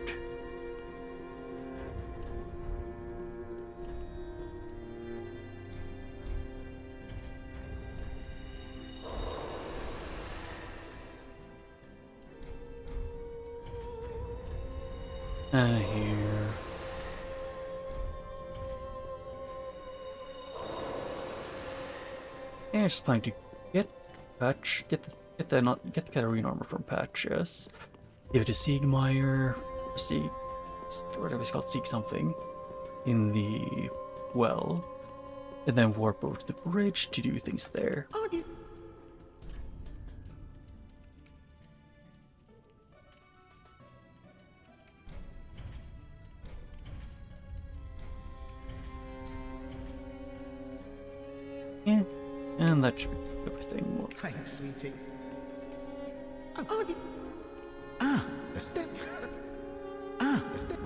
Here. Yeah, just planning to get Patch, get the Katarina armor from Patches, give it to Siegmeyer, or Sieg, whatever it's called, Sieg something, in the well, and then warp over to the bridge to do things there. Yeah, and that should be everything more. Thanks, sweetie. Oh, the step. The step.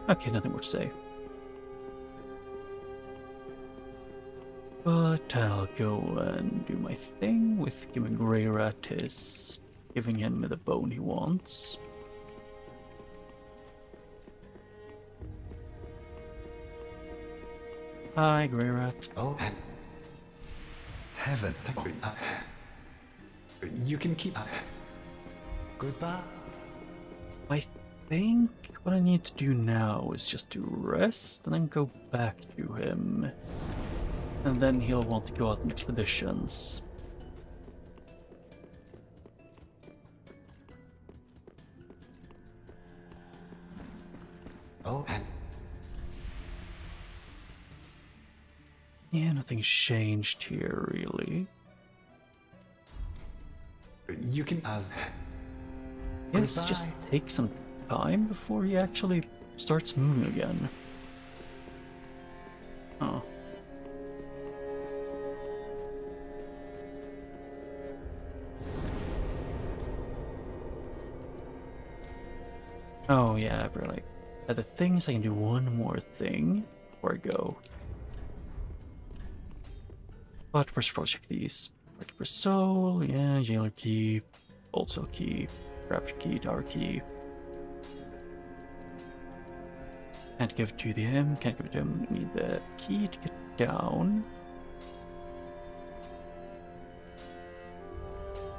Okay, nothing more to say. But I'll go and do my thing with giving Grey Rat giving him the bone he wants. Hi, Grey Rat. Oh, heaven! Thank you. You can keep. Goodbye. I think what I need to do now is just to rest and then go back to him. And then he'll want to go out on expeditions. Oh, Yeah, nothing's changed here, really. You can as. Yes, Goodbye. just take some time before he actually starts moving again. Oh. Oh yeah, I really. The things I can do one more thing before I go. But first, probably check these. Keeper Soul, yeah, Jailer Key, Old Soul Key, Rapture Key, Tower Key. Can't give it to him, can't give it to him. Need the key to get down.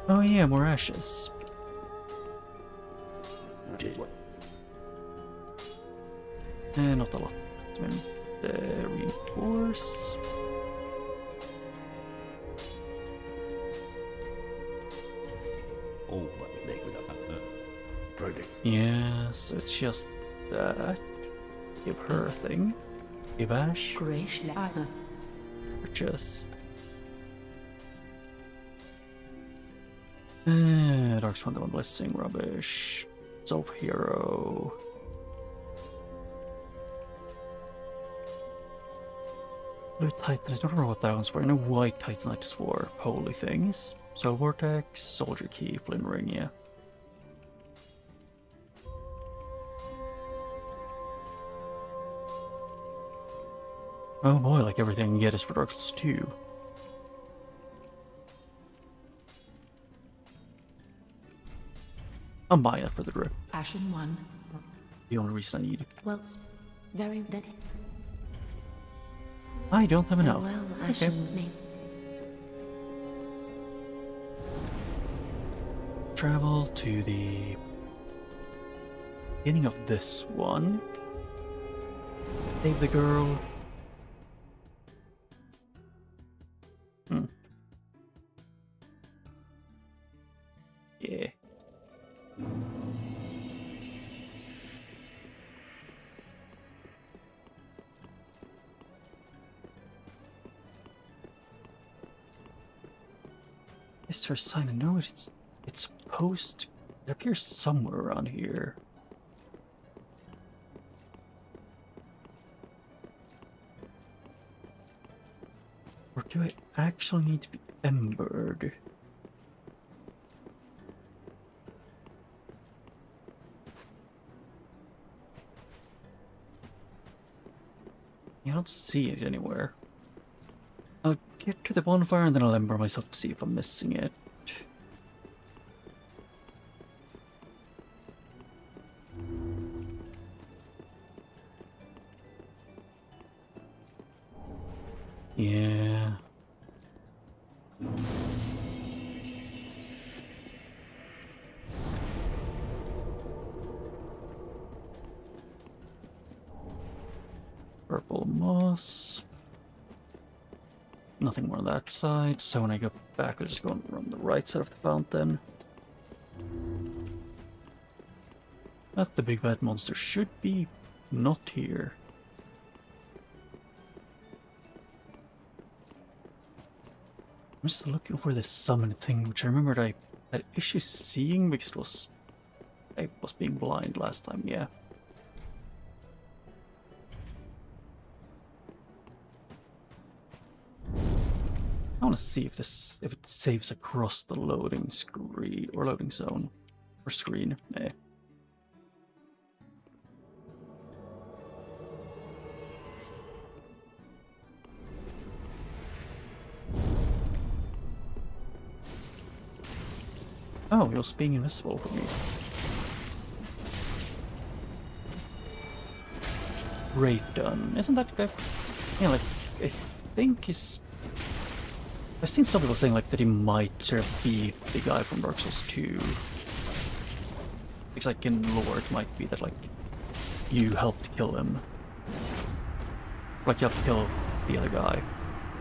Oh yeah, more ashes. Not a lot. I mean, reinforce. Oh, but they would have trading. Yeah, so it's just that. Give her a thing. Give Ash. Purchase. Dark Swan, Divine Blessing, rubbish. Self Hero. Blue Titan, I don't remember what that one's for. I know White Titanite is for holy things. So Vortex, Soldier Key, Flynn Ring, yeah. Oh boy, like everything I can get is for Dark Souls 2. I'm buying it for the drip. Ashen 1. The only reason I need. Well, very that. I don't have enough. Well, Okay. Ashen may. Travel to the beginning of this one. Save the girl. Yeah. Is there a sign? I know it's supposed to. It appears somewhere around here. Or do I actually need to be embered? I don't see it anywhere. I'll get to the bonfire and then I'll ember myself to see if I'm missing it. Yeah. Purple moss. Nothing more on that side, so when I go back, I'll just go on the right side of the fountain. That the big bad monster should be not here. I'm just looking for this summon thing, which I remembered I had issues seeing because I was being blind last time, yeah. I want to see if it saves across the loading screen or loading zone or screen. Eh. Oh, he was being invisible for me. Great done. Isn't that guy? Yeah, like I think he's. I've seen some people saying like that he might sort of be the guy from Dark Souls 2. Because like in lore it might be that like you helped kill him. Like you have to kill the other guy.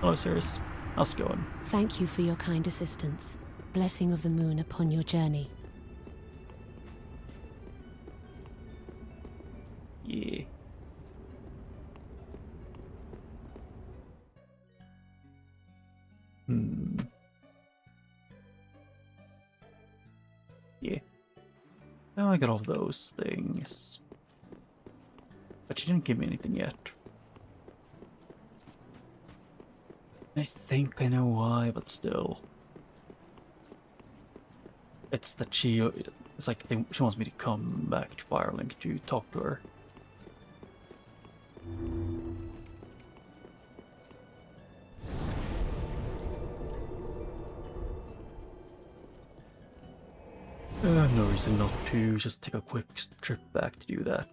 Hello, Sirius. How's it going? Thank you for your kind assistance. Blessing of the moon upon your journey. Yeah. Yeah. Now I got all those things. But she didn't give me anything yet. I think I know why, but still. It's that it's like she wants me to come back to Firelink to talk to her. No reason not to just take a quick trip back to do that.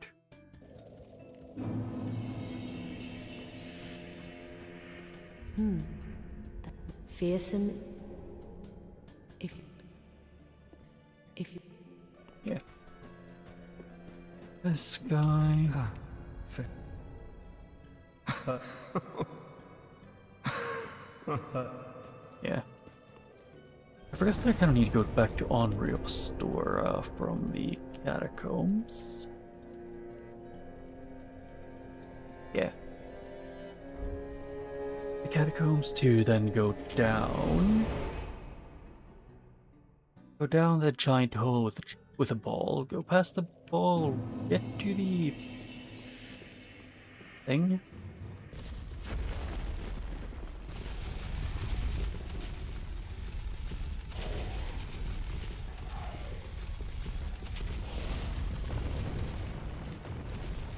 Fearsome. If you Yeah. This guy. Yeah. I forgot that I kind of need to go back to Henri of Stora from the catacombs. Yeah. The catacombs to then go down. Go down the giant hole with a ball. Go past the ball. Get to the thing.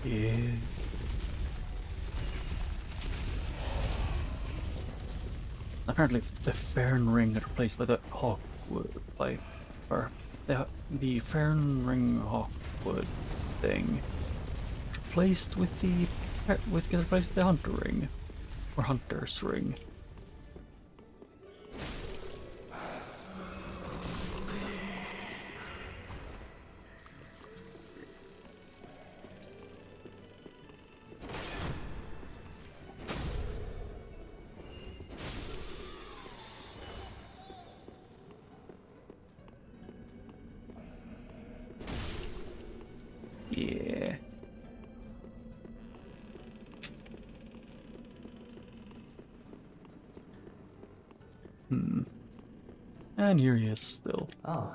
Yeah. Apparently, the Fern Ring got replaced by the Hawkwood, the Fern Ring Hawkwood thing, replaced with the Hunter Ring, or Hunter's Ring. Yeah. And here he is still. Oh.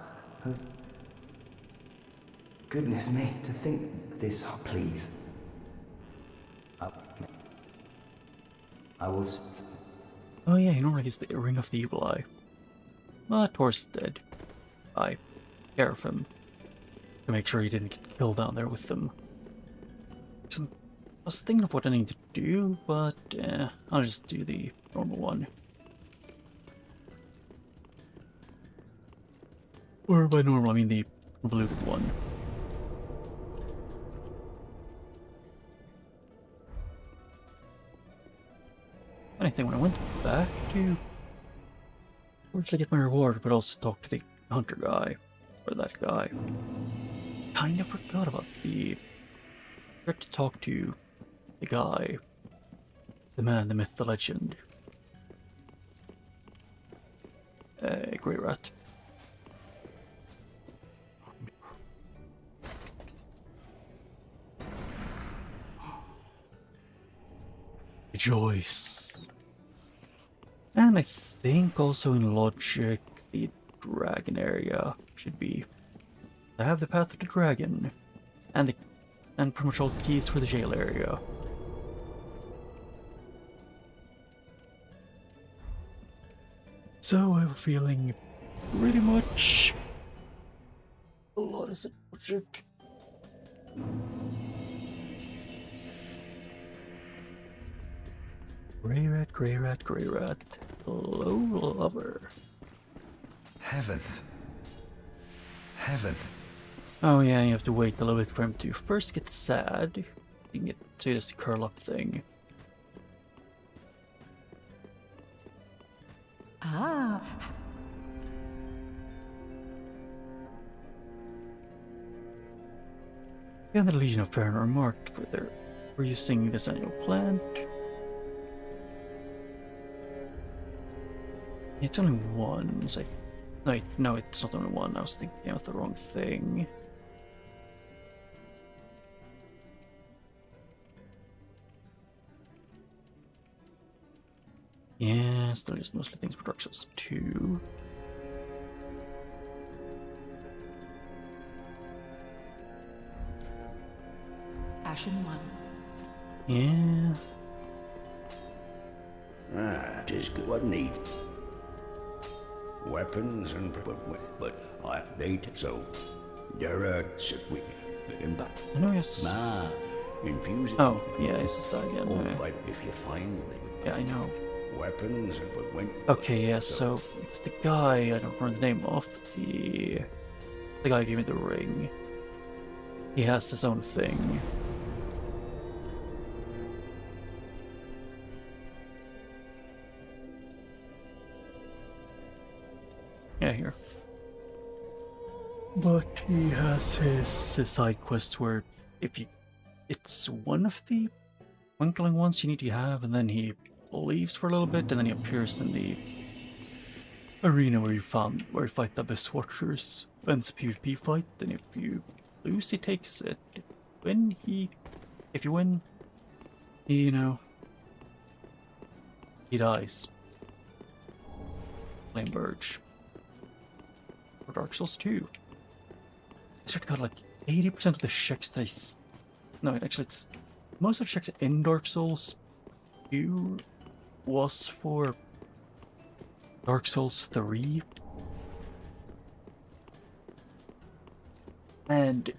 Goodness me, to think this, please. I was... Oh yeah, he normally gets the Ring of the Evil Eye. But Tor's dead. I care of him. To make sure he didn't get killed down there with them. So, I was thinking of what I need to do, but I'll just do the normal one. Or by normal, I mean the convoluted one. Anything when I went back to to get my reward, but also talk to the hunter guy, or that guy. Kind of forgot about I forgot to talk to the guy, the man, the myth, the legend. Grey Rat. Rejoice. And I think also in logic, the dragon area should be. I have the path of the dragon, and pretty much all the keys for the jail area. So I have a feeling pretty much a lot is in logic. Grey Rat, Grey Rat, Grey Rat. Hello, lover. Heavens. Heavens. Oh yeah, you have to wait a little bit for him to first get sad. You can get to this curl up thing. Ah. And the Legion of Farron are marked for using this annual plant. It's only one. It's like, wait, no, it's not only one. I was thinking of the wrong thing. Yeah, still just mostly things for Dark Souls 2. Passion 1. Yeah. Ah, 'tis good, wasn't he? Weapons and but I update so there we in back. I know, yes. Ah, infuse it. Oh, yeah, it's just that again. Oh, yeah. right, if you find Yeah, I know. weapons and but when. Okay, yeah, so it's the guy, I don't remember the name of, the guy who gave me the ring. He has his own thing. Yeah, here. But he has his side quest where if you... It's one of the twinkling ones you need to have, and then he leaves for a little bit, and then he appears in the arena where you fight the Abyss Watchers. And it's a PvP fight, and if you lose, he takes it. If you win, he, he dies. Flame Burge. For Dark Souls 2. I sort of got like 80% of the checks that it's most of the checks in Dark Souls 2 was for Dark Souls 3. And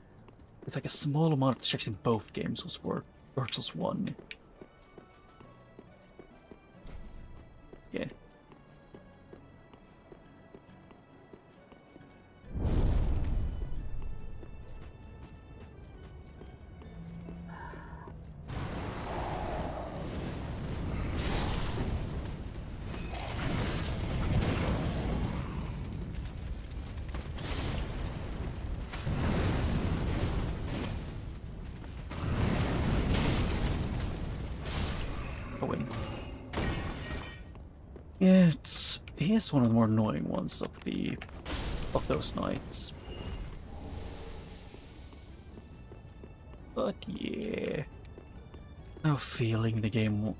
it's like a small amount of the checks in both games was for Dark Souls 1. Yeah. Yeah, he is one of the more annoying ones of those knights. But yeah, I have a feeling the game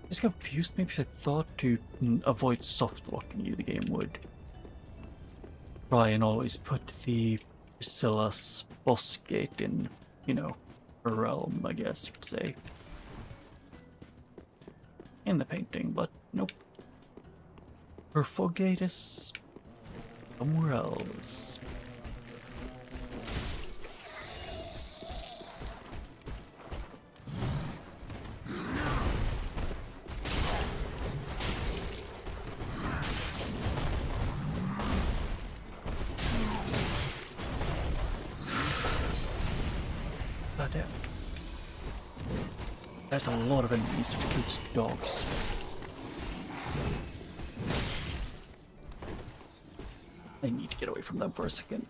just confused me because I thought to avoid soft locking you, the game would try and always put the Priscilla's boss gate in, her realm, I guess you could say, in the painting, but nope. Her fog gate is somewhere else. Goddamn. There's a lot of enemies, which includes dogs. I need to get away from them for a second.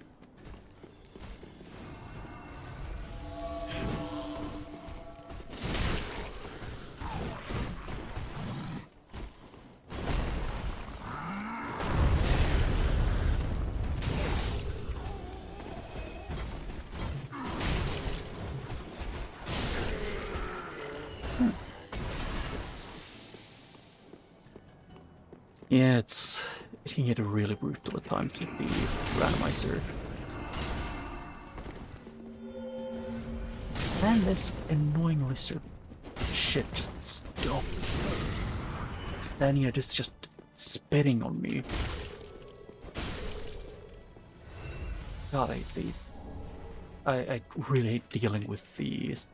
Yeah, it can get really brutal at times with the randomizer. And this annoying lizard piece of shit just stop standing there just spitting on me. God, I really hate dealing with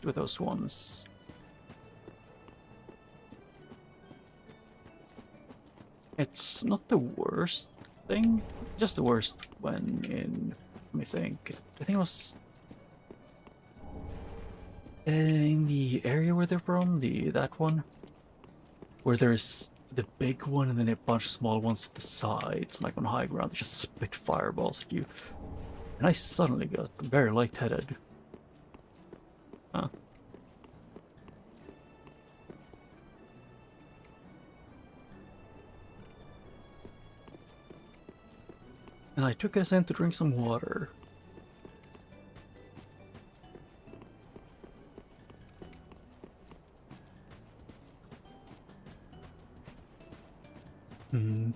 those ones. It's not the worst thing, just the worst when let me think. I think it was in the area where they're from, that one, where there's the big one and then a bunch of small ones at the sides, like on high ground, they just spit fireballs at you. And I suddenly got very lightheaded. Huh. And I took us in to drink some water. And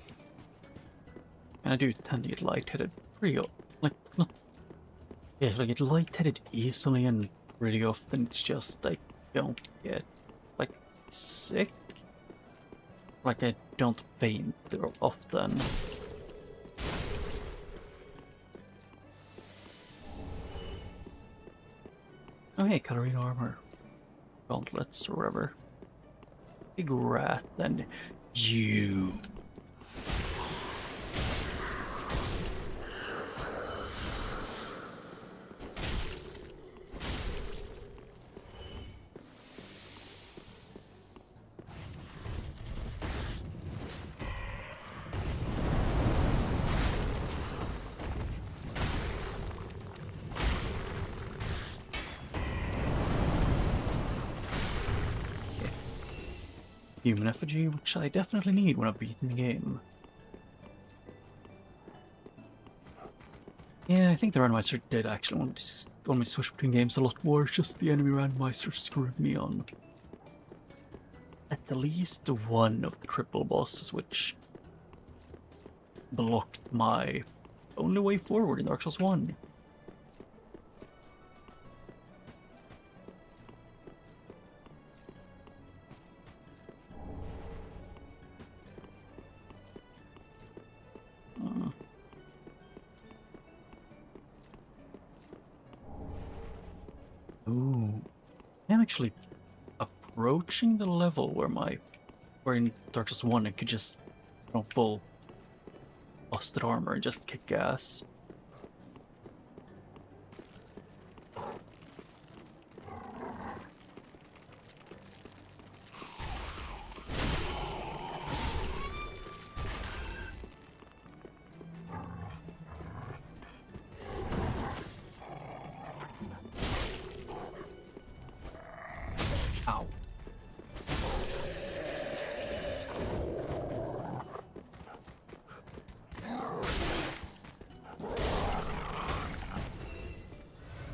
I do tend to get lightheaded pretty, I get lightheaded easily and really often. It's just I don't get like sick. Like I don't faint often. Oh hey, coloring armor. Gauntlets or whatever. Big rat and you. Human effigy, which I definitely need when I've beaten the game. Yeah, I think the randomizer did actually want me to switch between games a lot more, just the enemy randomizer screwed me on. At least one of the triple bosses, which blocked my only way forward in Dark Souls 1. Ooh. I'm actually approaching the level where in Dark Souls 1 I could just put on full busted armor and just kick ass. Ow.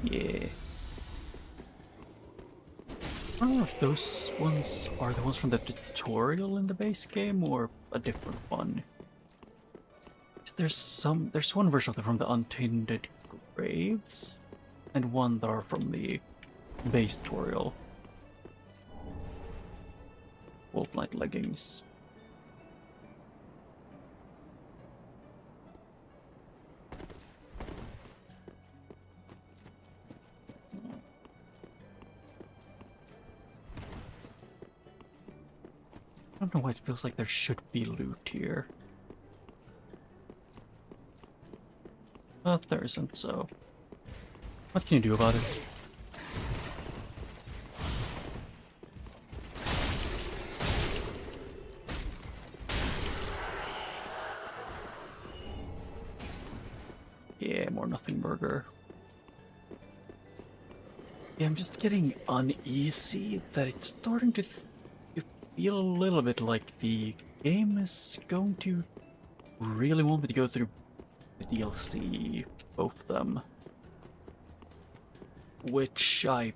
Yeah. I don't know if those ones are the ones from the tutorial in the base game or a different one. There's one version of them from the Untainted Graves, and one that are from the base tutorial. Wolf Knight leggings. I don't know why it feels like there should be loot here. But there isn't, so what can you do about it? Yeah, more nothing burger. Yeah, I'm just getting uneasy that it's starting to feel a little bit like the game is going to really want me to go through the DLC, both of them. Which I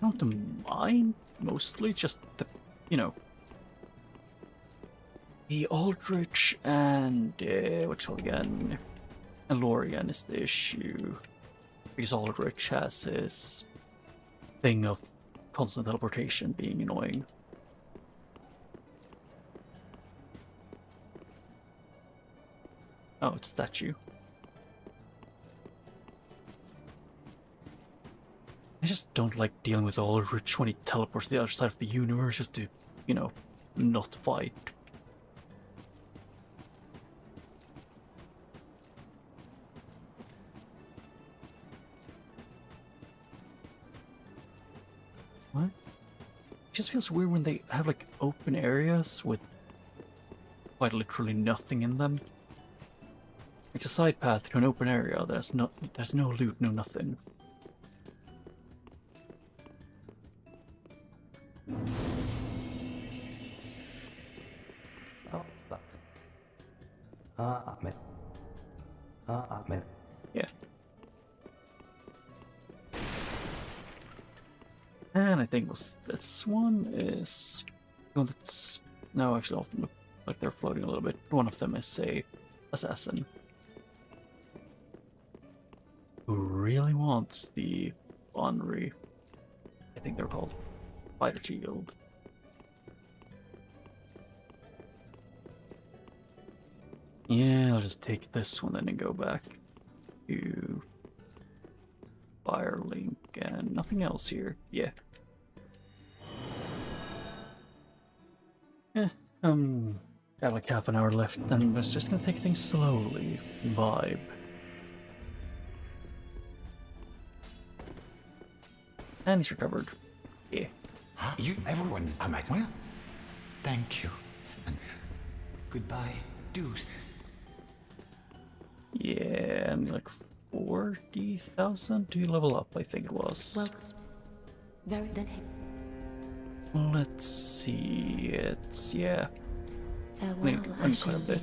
don't mind, mostly, just the, you know, the Aldrich and, what's it called again? And Lorien is the issue. Because Aldrich has his thing of constant teleportation being annoying. Oh, it's statue. I just don't like dealing with Aldrich when he teleports to the other side of the universe just to, you know, not fight. What? It just feels weird when they have like open areas with quite literally nothing in them. It's a side path to an open area. There's no loot, no nothing. Oh, that. Admin. Admin. Yeah. And I think this one is one that's no, actually, all of them look like they're floating a little bit. One of them is a assassin who really wants the Honorary, I think they're called, Fighter Shield. Yeah, I'll just take this one then and go back to Firelink and nothing else here. Yeah. Got like half an hour left, and I was just gonna take things slowly. Vibe. And he's recovered. Yeah. Huh? Everyone's well. Thank you. And goodbye, Deuce. Yeah, and like 40,000 to level up, I think it was. Well, very then. Let's see, it's, yeah, Farewell, and quite a bit.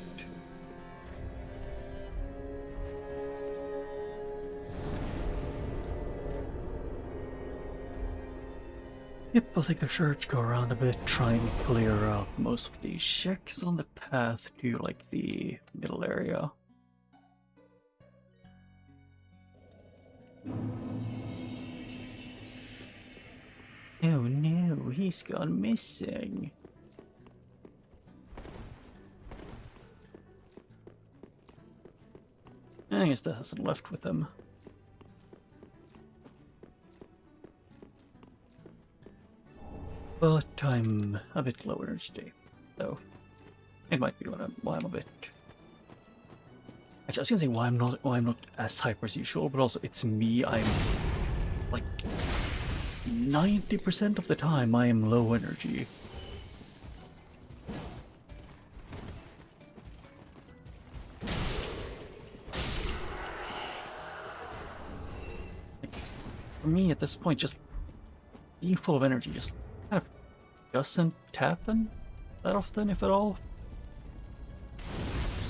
Yep, I'll take the church, go around a bit, try and clear out most of these checks on the path to, like, the middle area. Oh no, he's gone missing. I guess that hasn't left with him. But I'm a bit low energy, so it might be why I'm a bit. Actually, I was gonna say why I'm not as hyper as usual, but also it's me. I'm like 90% of the time I am low energy. Like, for me at this point, just being full of energy just kind of doesn't happen that often, if at all.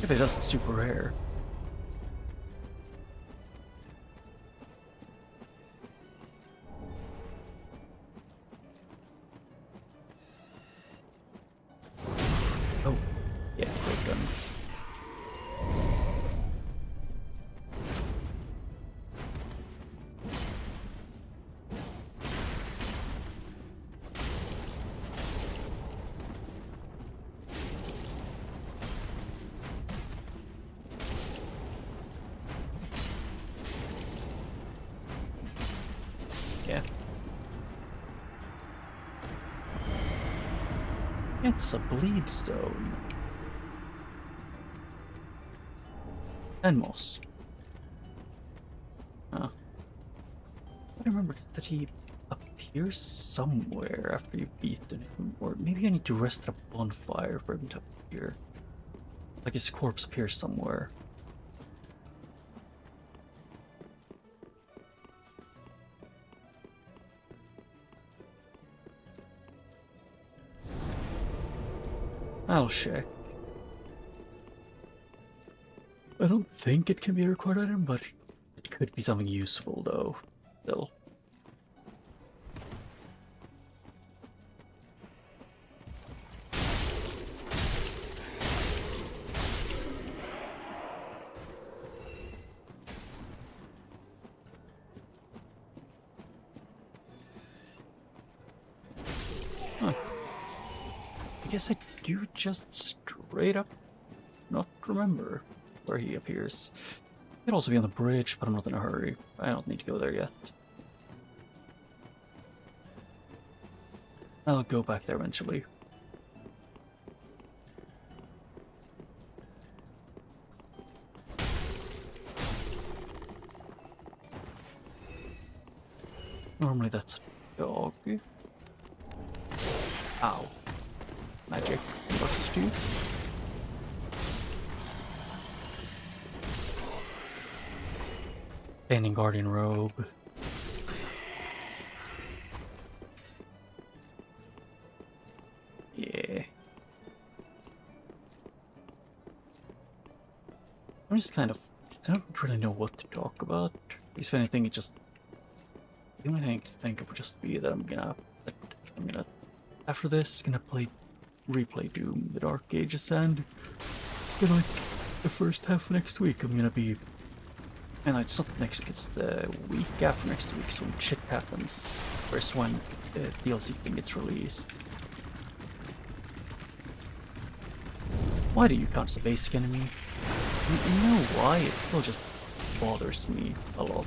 If it does, it's super rare. Oh, yeah, great gun. Yeah. It's a bleed stone. And moss. Huh. I remember that he appears somewhere after you've beaten him, or maybe I need to rest at a bonfire for him to appear. Like his corpse appears somewhere. I'll check. I don't think it can be a required item, but it could be something useful though, still. Huh. I guess I do just straight up not remember where he appears. He could also be on the bridge, but I'm not in a hurry. I don't need to go there yet. I'll go back there eventually. Normally that's a dog. Ow. Magic works too. Painting Guardian Robe. Yeah. I'm just kind of... I don't really know what to talk about. If anything, it just... The only thing I can think of would just be that I'm gonna... After this, gonna replay Doom, the Dark Ages, and... in like, the first half of next week, I'm gonna be And it's not next week, it's the week after next week, so when shit happens. Whereas when the DLC thing gets released. Why do you count as a basic enemy? You know why? It still just bothers me a lot.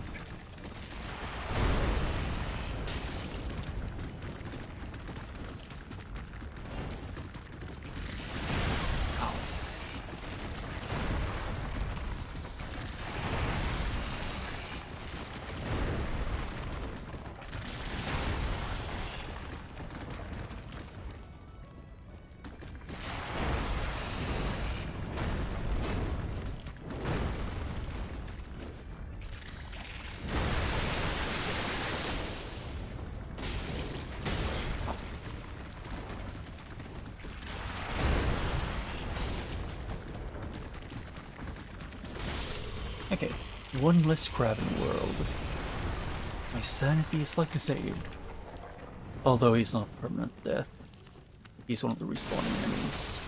Ow. Okay, one less crab in the world. My sanity is slightly saved. Although he's not permanent death. He's one of the respawning enemies.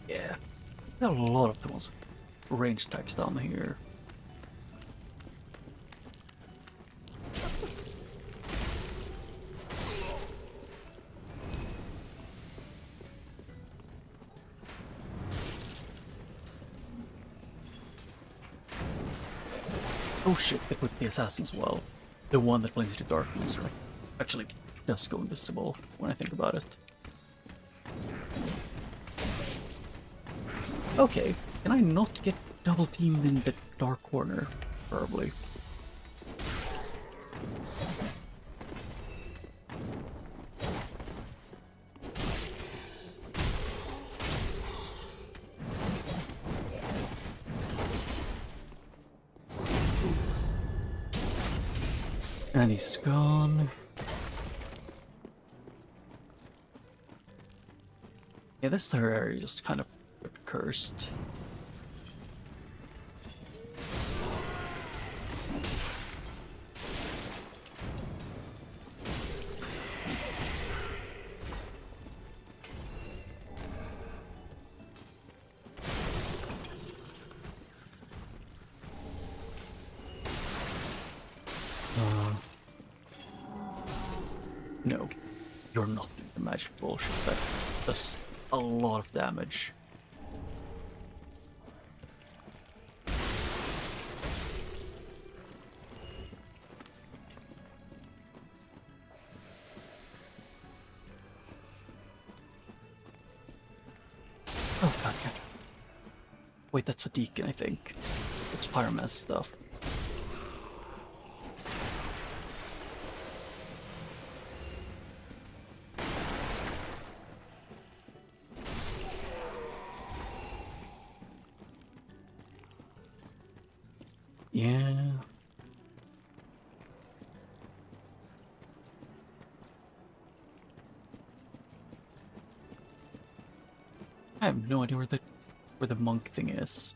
Yeah, there are a lot of those range attacks down here. Oh shit, they put the assassin as well. The one that blends into darkness, right? Actually does go invisible when I think about it. Okay, can I not get double teamed in the dark corner? Probably. And he's gone. Yeah, this area just kind of cursed. No, you're not doing the magic bullshit. That does a lot of damage. Oh god, yeah. Wait, that's a deacon, I think. It's pyromancer stuff. Yeah. I have no idea where the monk thing is.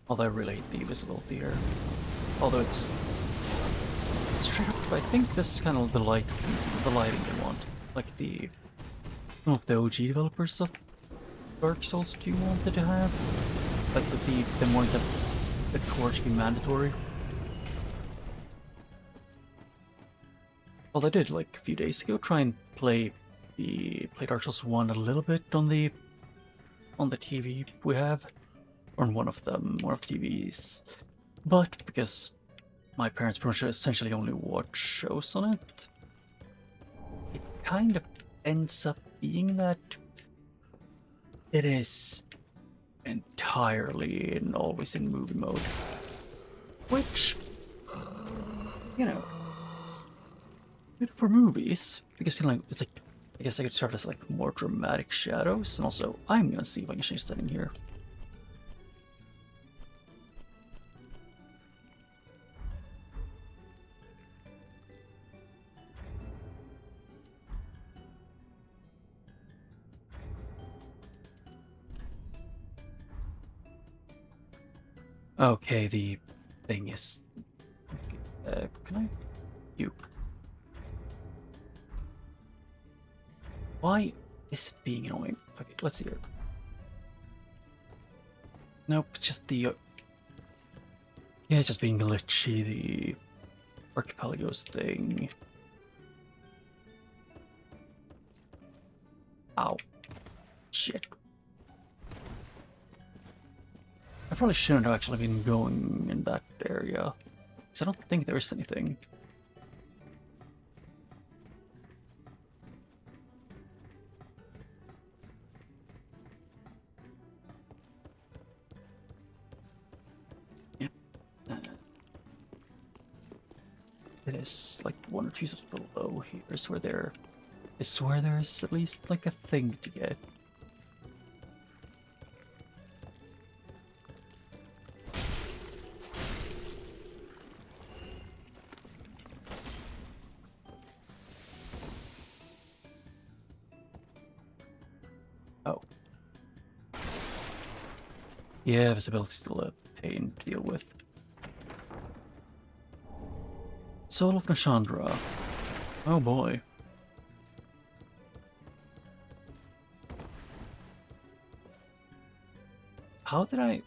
Although I really hate the invisibility here. Although it's straight up, I think this is kind of the lighting they want. Like the one of the OG developers of Dark Souls 2 wanted to have. Like with the more that the torch be mandatory. Well, I did like a few days ago try and play Dark Souls 1 a little bit on the TV we have. Or on one of the TVs. But because my parents pretty much essentially only watch shows on it, it kind of ends up being that it is entirely and always in movie mode. Which, you know, good for movies, because you know, it's like, I guess I could start as like more dramatic shadows, and also I'm gonna see if I can change setting here. Okay, the thing is... can I... You. Why is it being annoying? Okay, let's see here. Nope, it's just the... yeah, it's just being glitchy, the... Archipelagos thing. Ow. Shit. I probably shouldn't have actually been going in that area. Because I don't think there is anything. Yeah. It is like one or two steps below here is where there is where there's at least like a thing to get. Oh. Yeah, visibility's still a pain to deal with. Soul of Nashandra. Oh boy. How did I...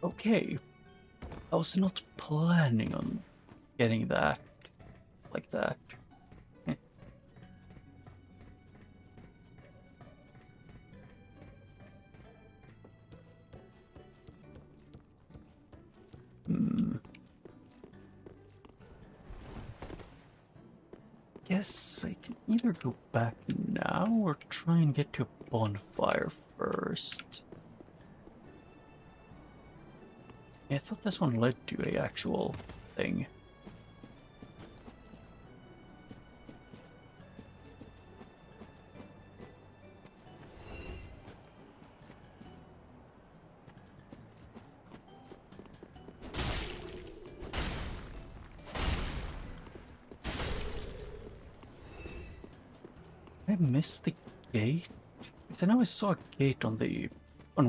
okay. I was not planning on getting that like that. Guess I can either go back now or try and get to a bonfire first. Yeah, I thought this one led to a actual thing. I missed the gate? Because I know I saw a gate on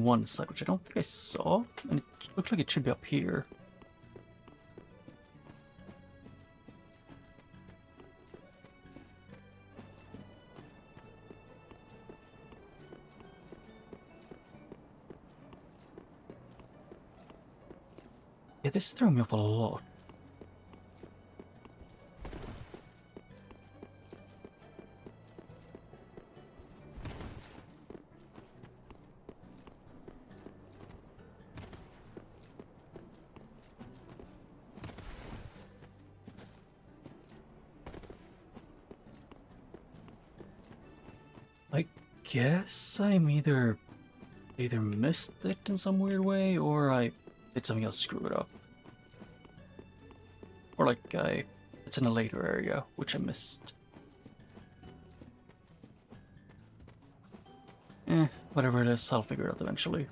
one side, which I don't think I saw, and it looked like it should be up here. Yeah, this threw me up a lot. I guess I'm either missed it in some weird way, or I did something else screw it up. Or like it's in a later area, which I missed. Whatever it is, I'll figure it out eventually.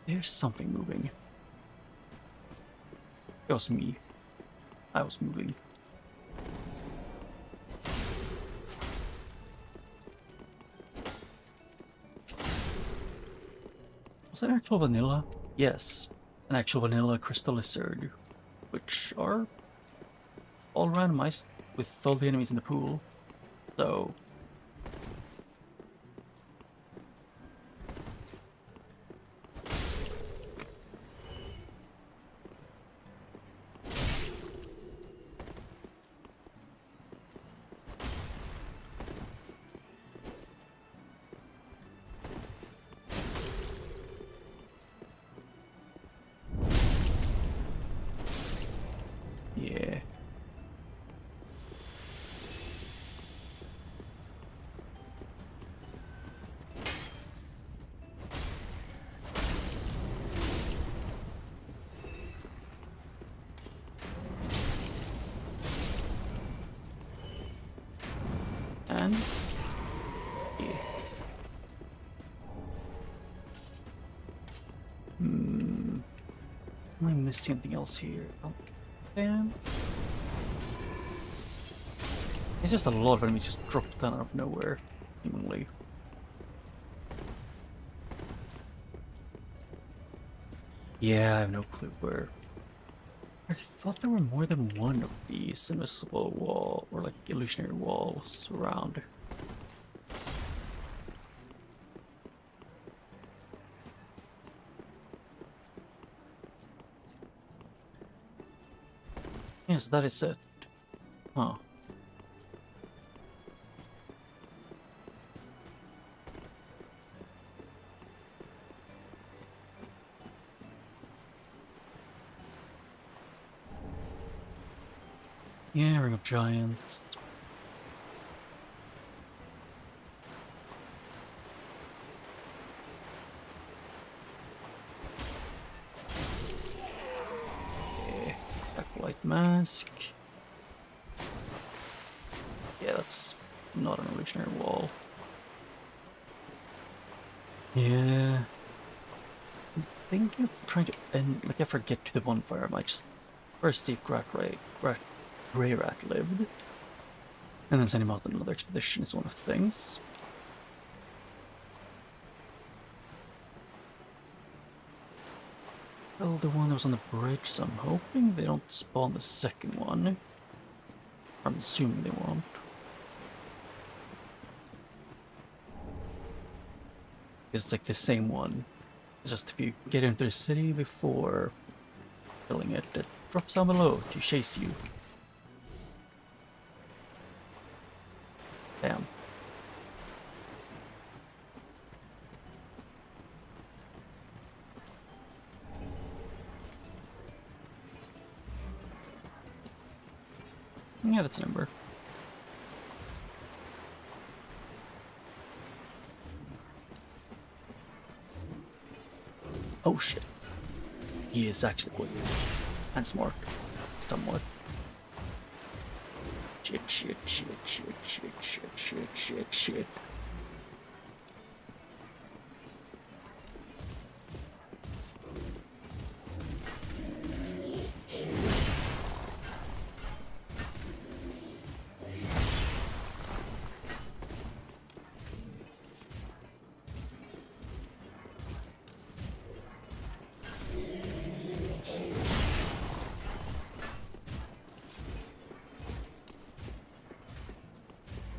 There's something moving. It was me. I was moving. Was that actual vanilla? Yes, an actual vanilla crystal lizard, which are all randomized with all the enemies in the pool. So yeah. And yeah. Am I missing anything else here? Oh. Damn. It's just a lot of enemies just drop down out of nowhere, seemingly. Yeah, I have no clue where. I thought there were more than one of these invisible wall or like illusionary walls around. Yes, that is it. Huh. Yeah, Ring of Giants. Yeah, Black White Mask. Yeah, that's not an illusionary wall. Yeah. I'm thinking of trying to end, like, if I get to the bonfire, I might just first see if Grey Rat lived, and then send him out on another expedition is one of the things. Well, the one that was on the bridge, so I'm hoping they don't spawn the second one. I'm assuming they won't. It's like the same one. It's just if you get into the city before killing it, it drops down below to chase you. Damn. Yeah, that's a number. Oh shit. He is actually quick. And smart. Somewhat. Shit.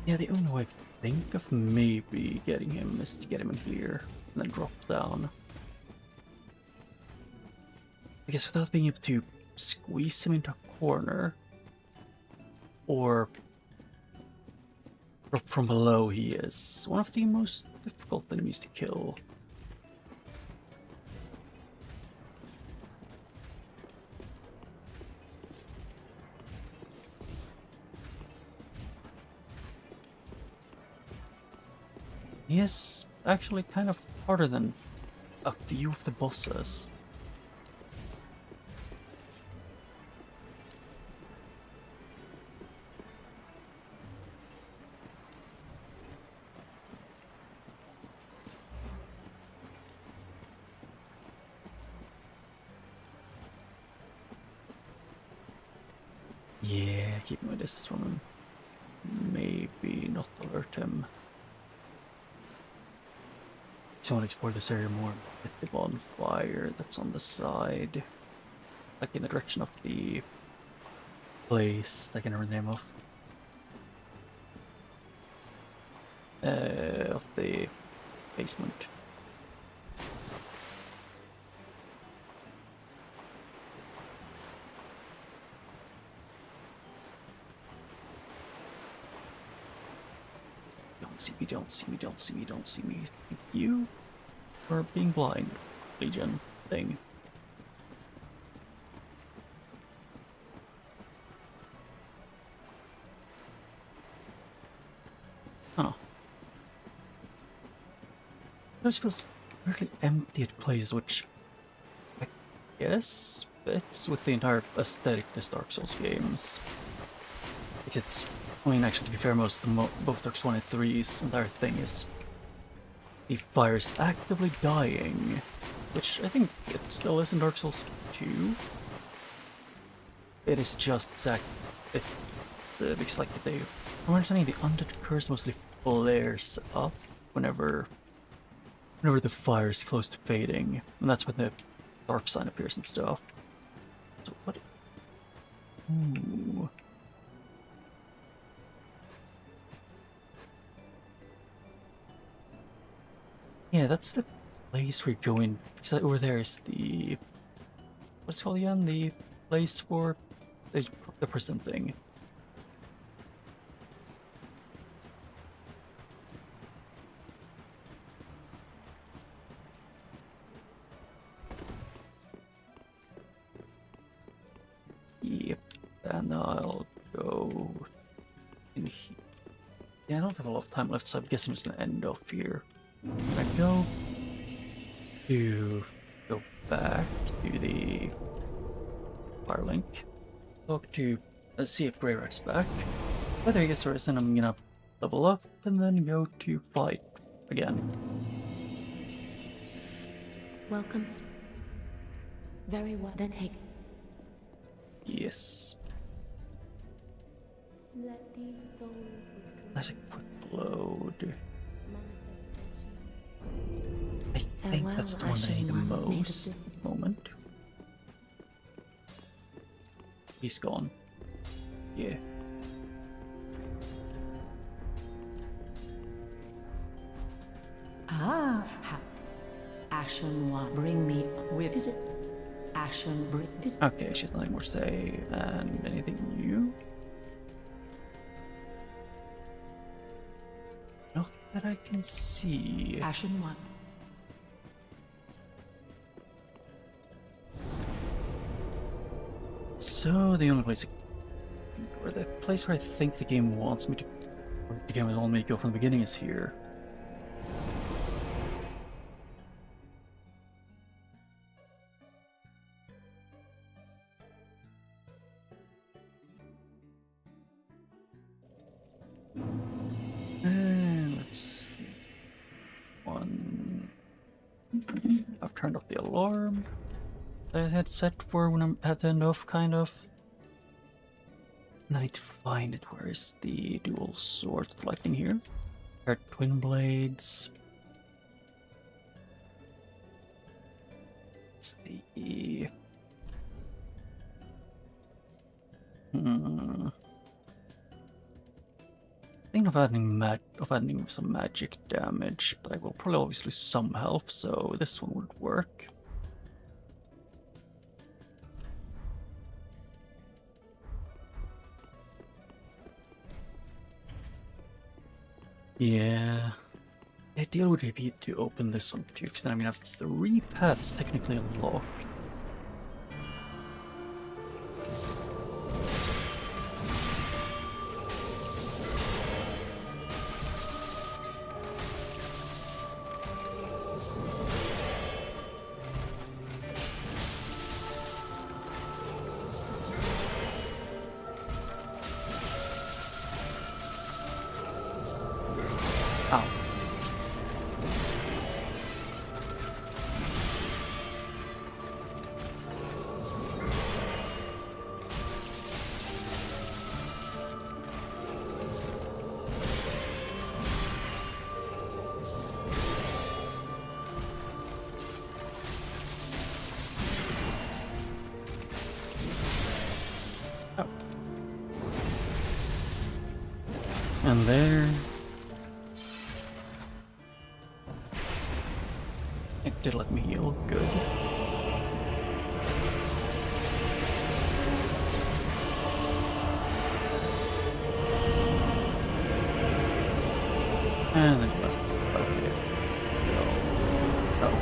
Yeah, the only way I could think of maybe getting him is to get him in here and then drop down. I guess without being able to squeeze him into a corner or drop from below, he is one of the most difficult enemies to kill. He is actually kind of harder than a few of the bosses. Yeah, keep my distance from him. Maybe not alert him. Just want to explore this area more with the bonfire that's on the side. Like in the direction of the place I can remember the name of the basement. Don't see me. You are being blind, Legion thing. Huh. This feels really empty at places, which I guess fits with the entire aesthetic of this Dark Souls games. It's, I mean, actually, to be fair, most of both Dark Souls 1 and 3's entire thing is the fire is actively dying, which I think it still is in Dark Souls 2. it is just exact. Because like they, from understanding, the undead curse mostly flares up whenever the fire is close to fading, and that's when the dark sign appears and stuff. So what? Ooh. Yeah, that's the place where you go in. Because over there is the, what's it called again? The place for the prison thing. Yep, and I'll go in here. Yeah, I don't have a lot of time left, so I'm guessing I'm just gonna end off here. I go back to the Firelink, talk to, see if Grey Rat's back. Whether he gets rest, and I'm gonna level up and then go to fight again. Welcome. Very well. Then take. Yes. Let these souls withdraw. That's a quick load. I think Farewell, that's the one I need the Ashen One. May the most at the moment. He's gone. Yeah. Ashen One, bring me with. Is it Ashen bring? Okay, she's nothing more to say. And anything new? Not that I can see. Ashen One. So the only place, or the place where I think the game wants me to, or the game wanted me to go from the beginning is here. And let's see. I've turned off the alarm that I had set for when I'm at the end off, kind of. And I need to find it. Where is the dual sword with lightning here? There are twin blades. Let's see. Thinking of adding some magic damage, but I will probably always lose some health, so this one would work. Yeah. The ideal would be to open this one too, because then I'm gonna have 3 paths technically unlocked. Ow. Oh. And there. It did let me heal. Good. And then left. Okay. No. Oh.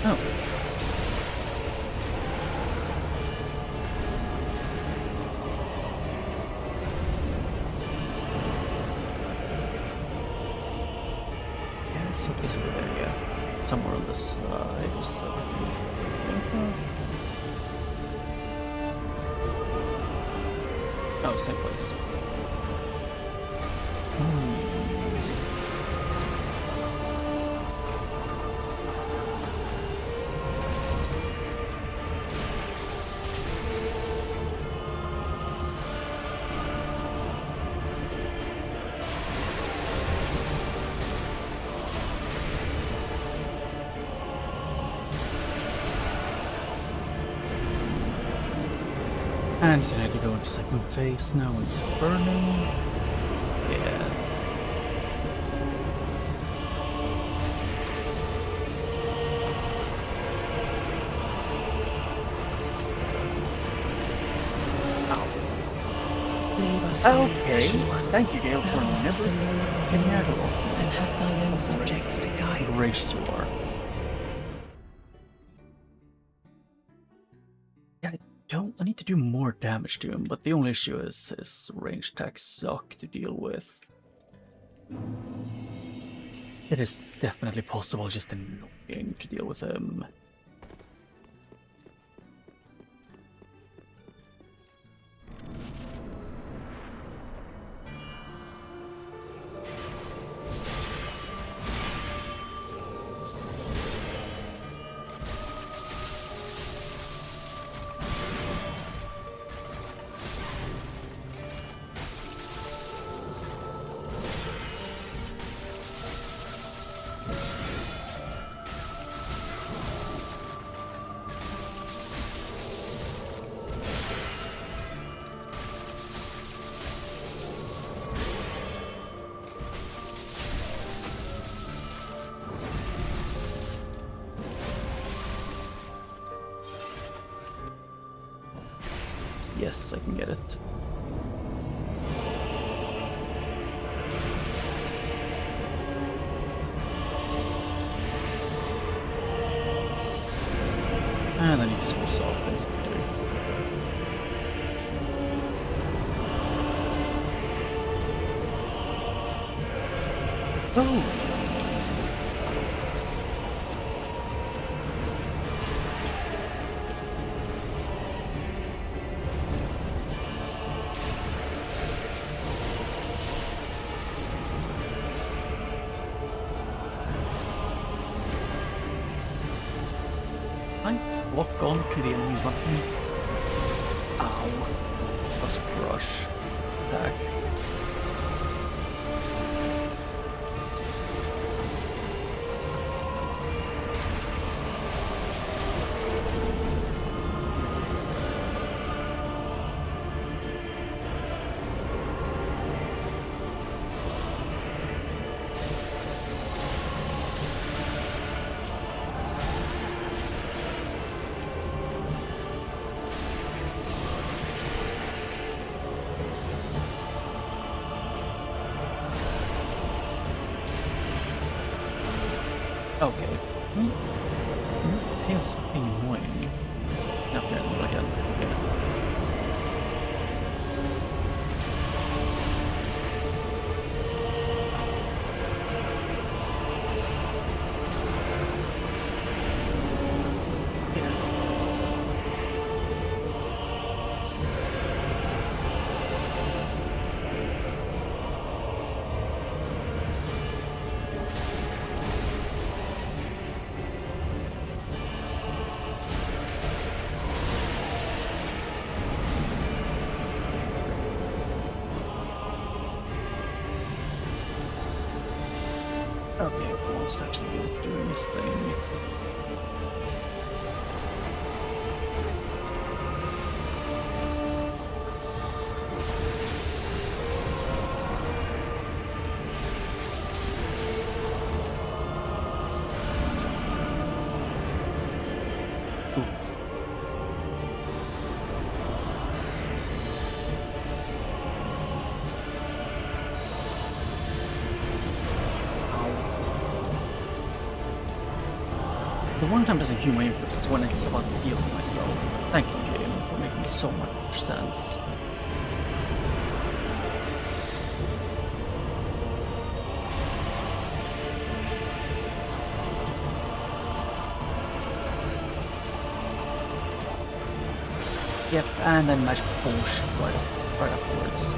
Oh. So basically there, yeah. Somewhere on this side, just oh, same place. And so I had to go into second phase now, and it's burning. Yeah. Leave us Okay, free, Ashen. thank you, Gale, for Thou art never the Lord of getting the out of Lord, and have thine own subjects to guide. Gracious you are. Yeah, I need to do more damage to him, but the only issue is his range attacks suck to deal with. It is definitely possible, just annoying to deal with him. Yes, I can get it. And then he scores off instantly. Oh! Lock on to the enemy button. Ow. That was a crush attack. Okay. Your tail's being annoying. No, again. Okay. Okay, if Wall's actually doing his thing. The one time doesn't heal my inputs is when it's about healing myself. Thank you, game, for making so much sense. Yep, and then magic push right afterwards.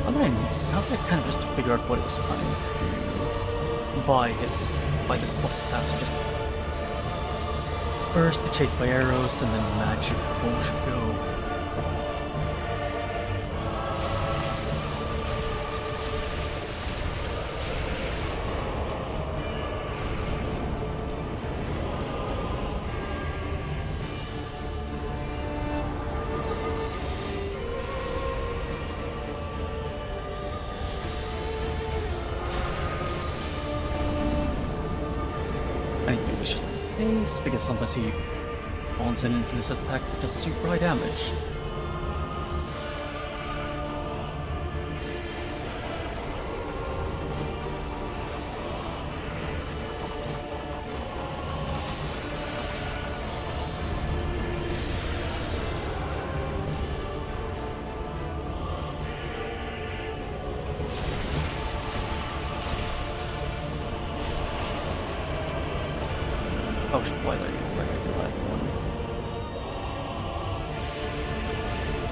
And then, now that I kind of just figure out what it was planning to do by this boss's house, just first get chased by arrows and then magic push go. skills, because sometimes he spawns an instance attack that does super high damage. Oh shit, why did I right to that one?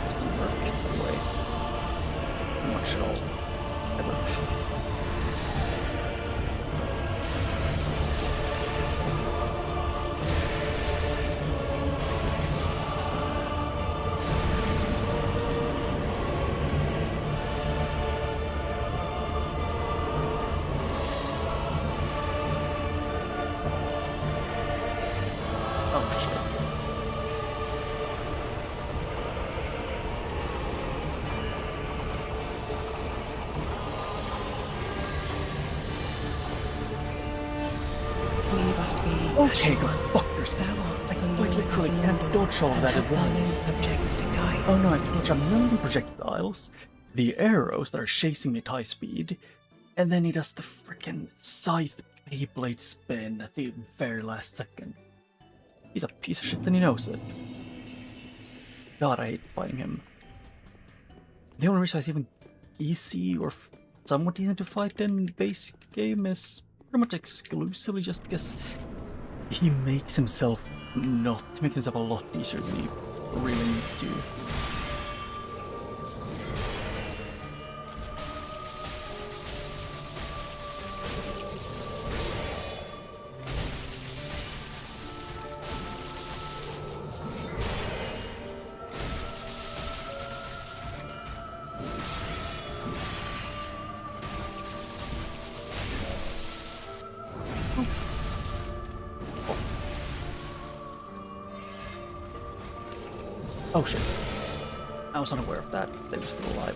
Doesn't work that way. Not much at all. Ever. Oh shit. We must be Okay, go fuck yourself. Thou art I the quite Lord literally of can't Rando, dodge all of and that at have thou no once. subjects to guide. Oh no, I can dodge a million projectiles, the arrows that are chasing me at high speed, and then he does the frickin' scythe Beyblade spin at the very last second. He's a piece of shit and he knows it. God, I hate fighting him. The only reason he's even easy or somewhat easy to fight in the base game is pretty much exclusively just because he makes himself a lot easier than he really needs to. Oh shit. I was unaware of that. They were still alive.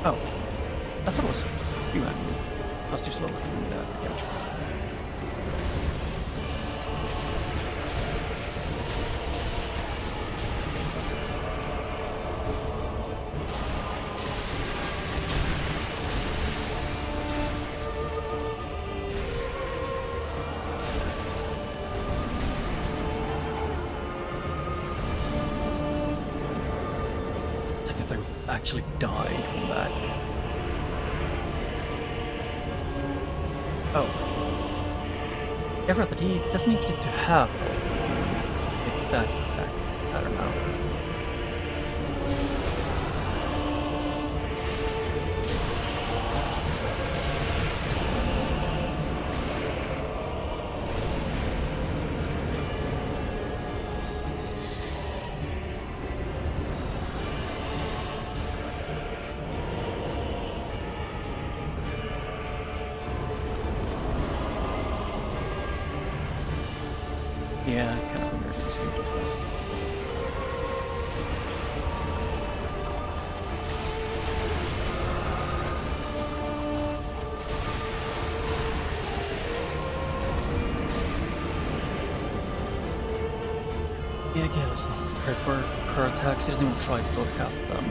Oh. I thought it was you and I was too slow looking at that, I guess. It's like if I actually died from that. Oh. I forgot that he doesn't need to get to have that attack. I don't know. Yeah, I kind of wonder if he's going to do this. Yeah, again, it's not prepared for her attacks. He doesn't even try to dodge out them.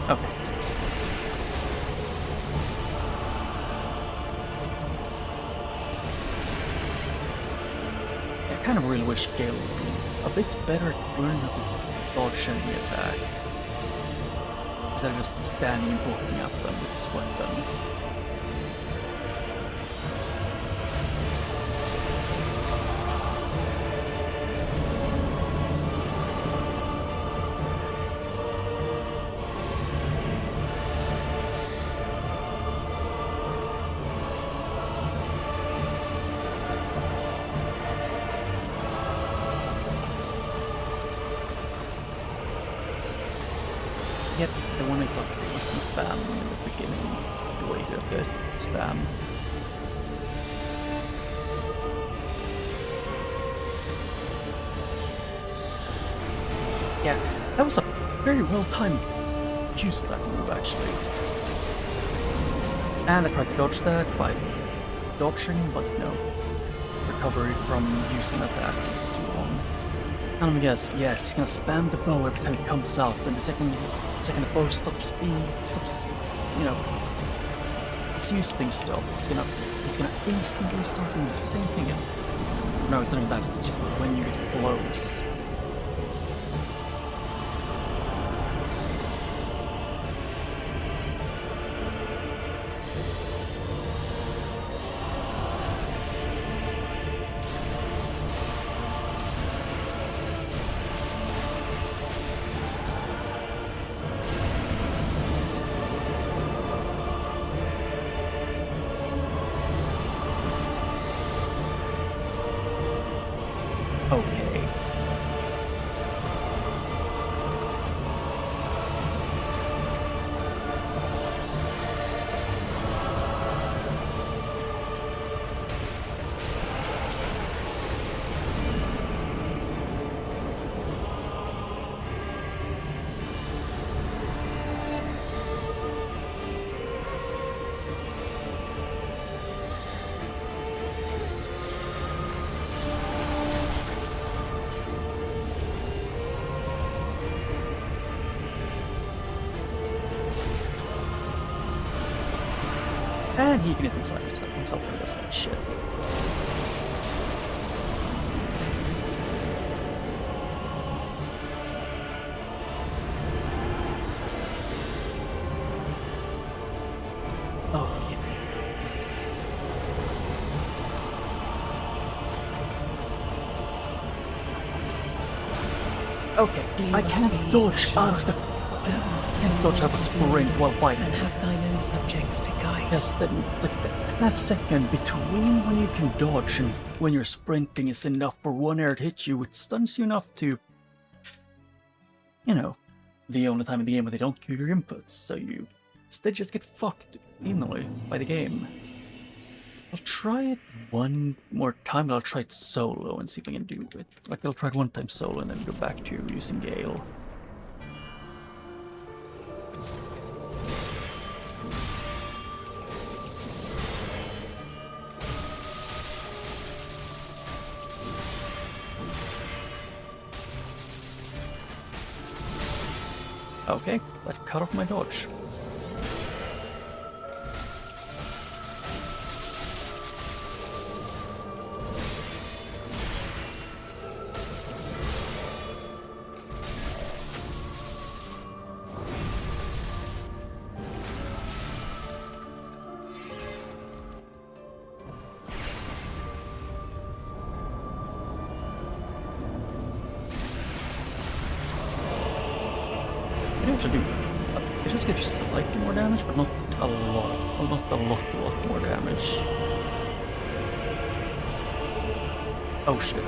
Okay. I kind of really wish Gale would be a bit better at learning how to dodge enemy attacks, instead of just standing and blocking at them with his weapon. was gonna spam in the beginning. The way to spam. Yeah, that was a very well-timed use of that move, actually. And I tried to dodge that by dodging, but no. Recovery from using attack is too long. And I'm guess, yes, he's gonna spam the bow every time it comes out, and the second the bow stops, you know, his using stuff, he's gonna instantly start doing the same thing again. No, it's not even that, it's just when you get blows. Okay. And he can hit inside himself and does that shit. Oh, yeah. Okay, I can't dodge out of the... I can't dodge out of a sprint while fighting. And have thine own subjects to guide. Yes, then, like, the half second between when you can dodge and when you're sprinting is enough for one air to hit you, it stuns you enough to, you know, the only time in the game where they don't cue your inputs, so you instead just get fucked evenly by the game. I'll try it one more time, but I'll try it solo and see if I can do it. Like, I'll try it one time solo and then go back to using Gale. Okay, that cut off my dodge. Do. It just gives you slightly more damage, but not a lot. Well, not a lot more damage. Oh shit.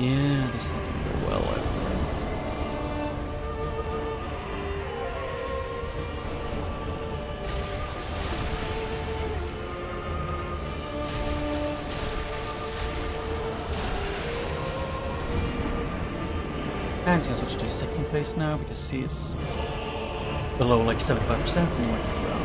Yeah, this is not gonna go well, I think. And he's gonna switch to his second phase now because he is below like 75% and he went around.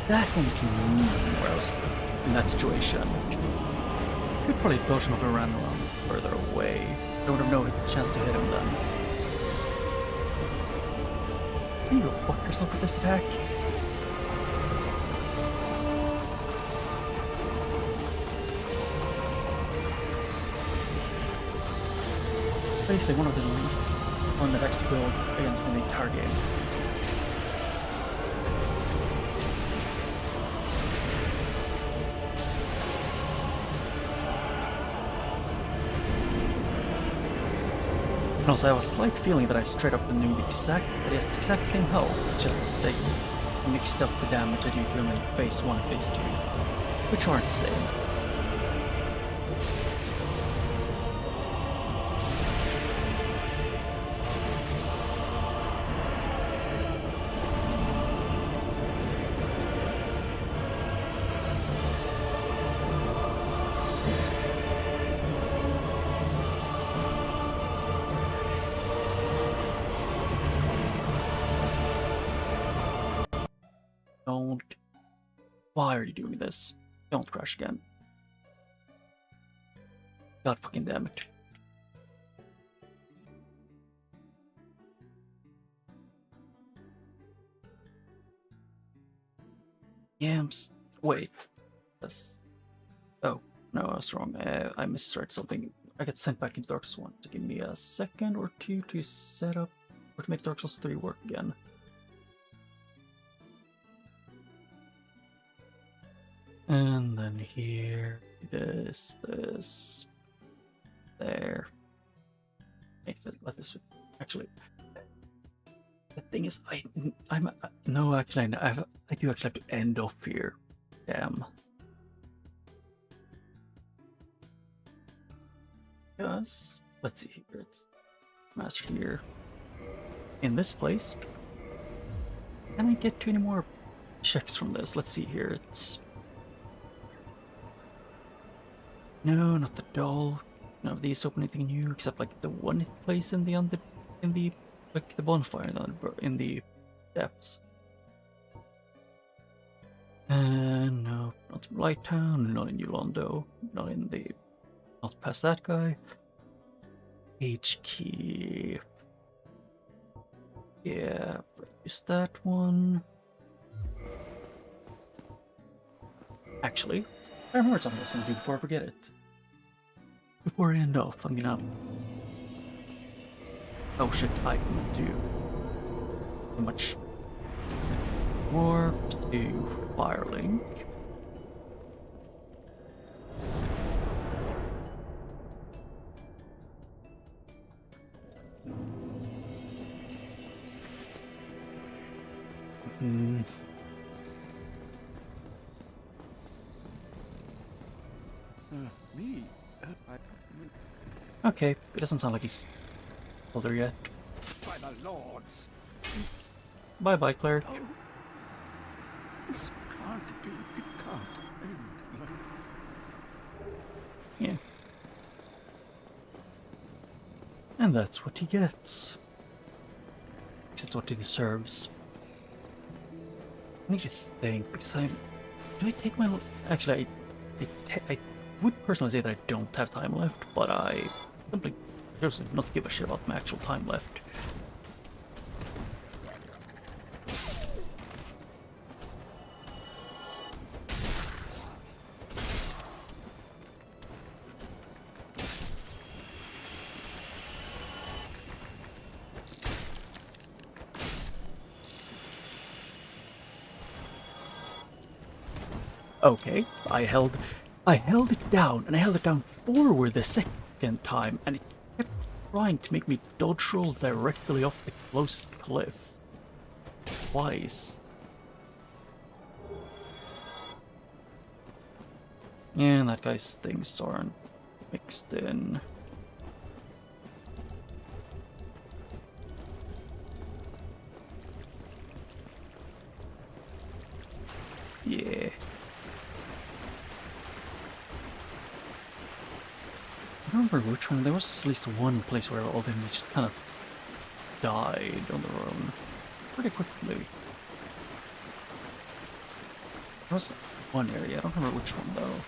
That one was where I was in that situation. Could probably dodge him off a run around. further away. I would have no chance to hit him then. You go fuck yourself with this attack. Basically one of the least fun attacks to build against in the entire game. And also I have a slight feeling that I straight up knew the exact same health, just they mixed up the damage I do to him in phase 1 and phase 2, which aren't the same. Don't. Why are you doing this? Don't crash again. God fucking damn it. Yeah, wait. That's... Oh, no, I was wrong. I misread something. I got sent back into Dark Souls 1. So give me a second or two to set up, or to make Dark Souls 3 work again. And then here, this, there. Let this, actually, the thing is, I do actually have to end off here. Damn. Because, let's see here, it's master here. In this place, can I get to any more checks from this? Let's see here, it's... No, not the doll. None of these open anything new except like the one place in the like the bonfire in the depths. No, not in Light Town, not in Rando, not past that guy. H key. Yeah, use that one. Actually, I remember something I was gonna do before I forget it. Before I end off, I'm gonna... Oh shit, I meant to... How much more to Firelink. Me? Okay, it doesn't sound like he's older yet. By the lords! Bye-bye, Claire. Oh, this can't be. It can't end like... Yeah. And that's what he gets. Because it's what he deserves. I need to think, because do I take my... Actually, I would personally say that I don't have time left, but I simply chose not to give a shit about my actual time left. Okay, I held it down, and I held it down forward the second time, and it kept trying to make me dodge roll directly off the closest cliff. Twice. And that guy's things aren't mixed in. Yeah. I don't remember which one. There was at least one place where all the enemies just kind of died on their own pretty quickly. There was one area, I don't remember which one though.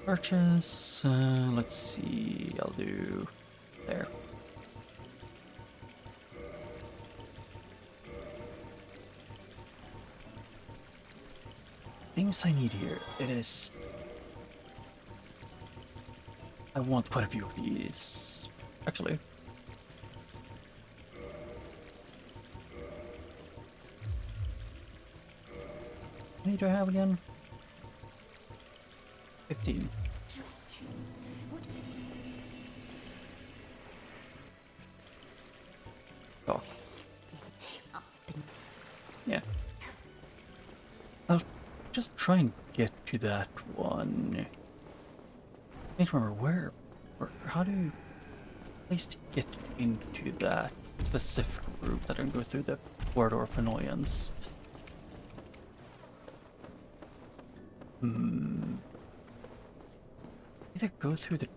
Purchase, let's see, I'll do there. Things I need here, it is... I want quite a few of these, actually. How many do I have again? 15. Oh. Yeah. I'll just try and get to that one. I can't remember where, or how do you place to get into that specific route that I can go through the corridor of annoyance. Either go through the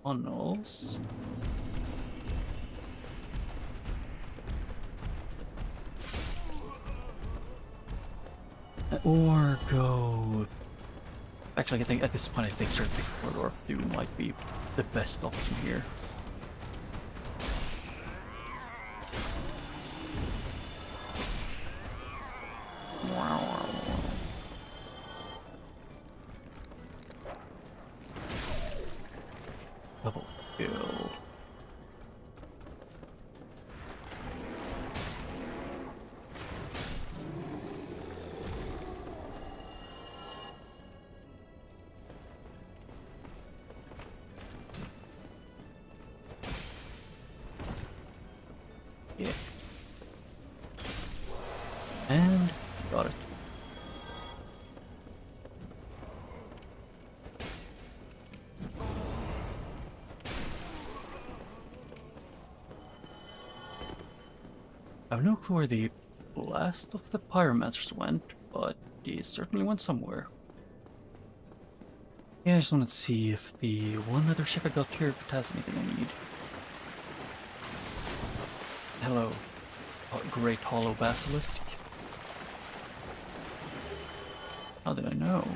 tunnels. Or go... Actually, I think at this point I think certainly Corridor of Doom might be the best option here. Double kill. Yeah. And got it. I have no clue where the last of the pyromancers went, but he certainly went somewhere. Yeah, I just wanted to see if the one other ship I got here if it has anything I need. Hello, great hollow basilisk. How did I know?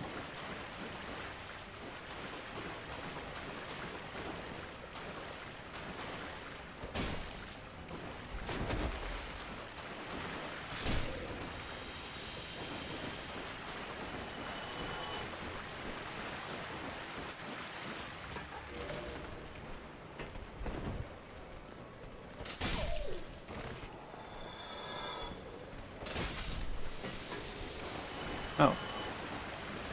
Oh.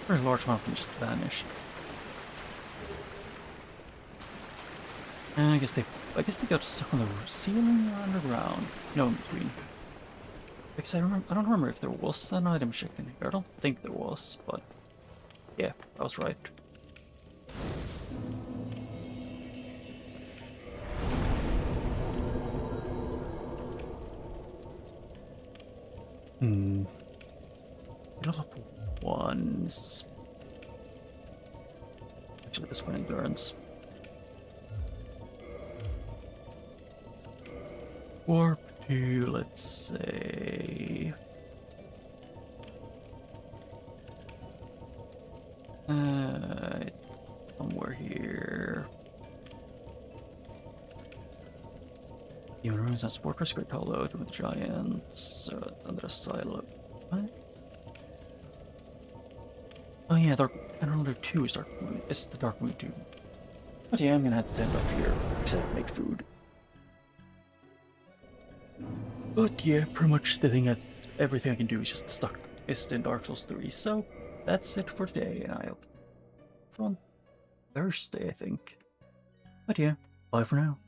A very large mountain just vanished. And I guess they got stuck on the ceiling or underground. No, in between. Because I don't remember if there was an item check in here. I don't think there was, but yeah, I was right. Level up once. Actually, this one endurance. Warp to, let's say, somewhere here. Even ruins and sport risk great hollow with giants under a silo. What? Oh yeah, Dark Another 2 is Dark Moon. It's the Dark Moon 2. But yeah, I'm gonna have to end off here, except make food. But yeah, pretty much everything I can do is just stuck is in Dark Souls 3. So that's it for today, and I'll on Thursday, I think. But yeah, bye for now.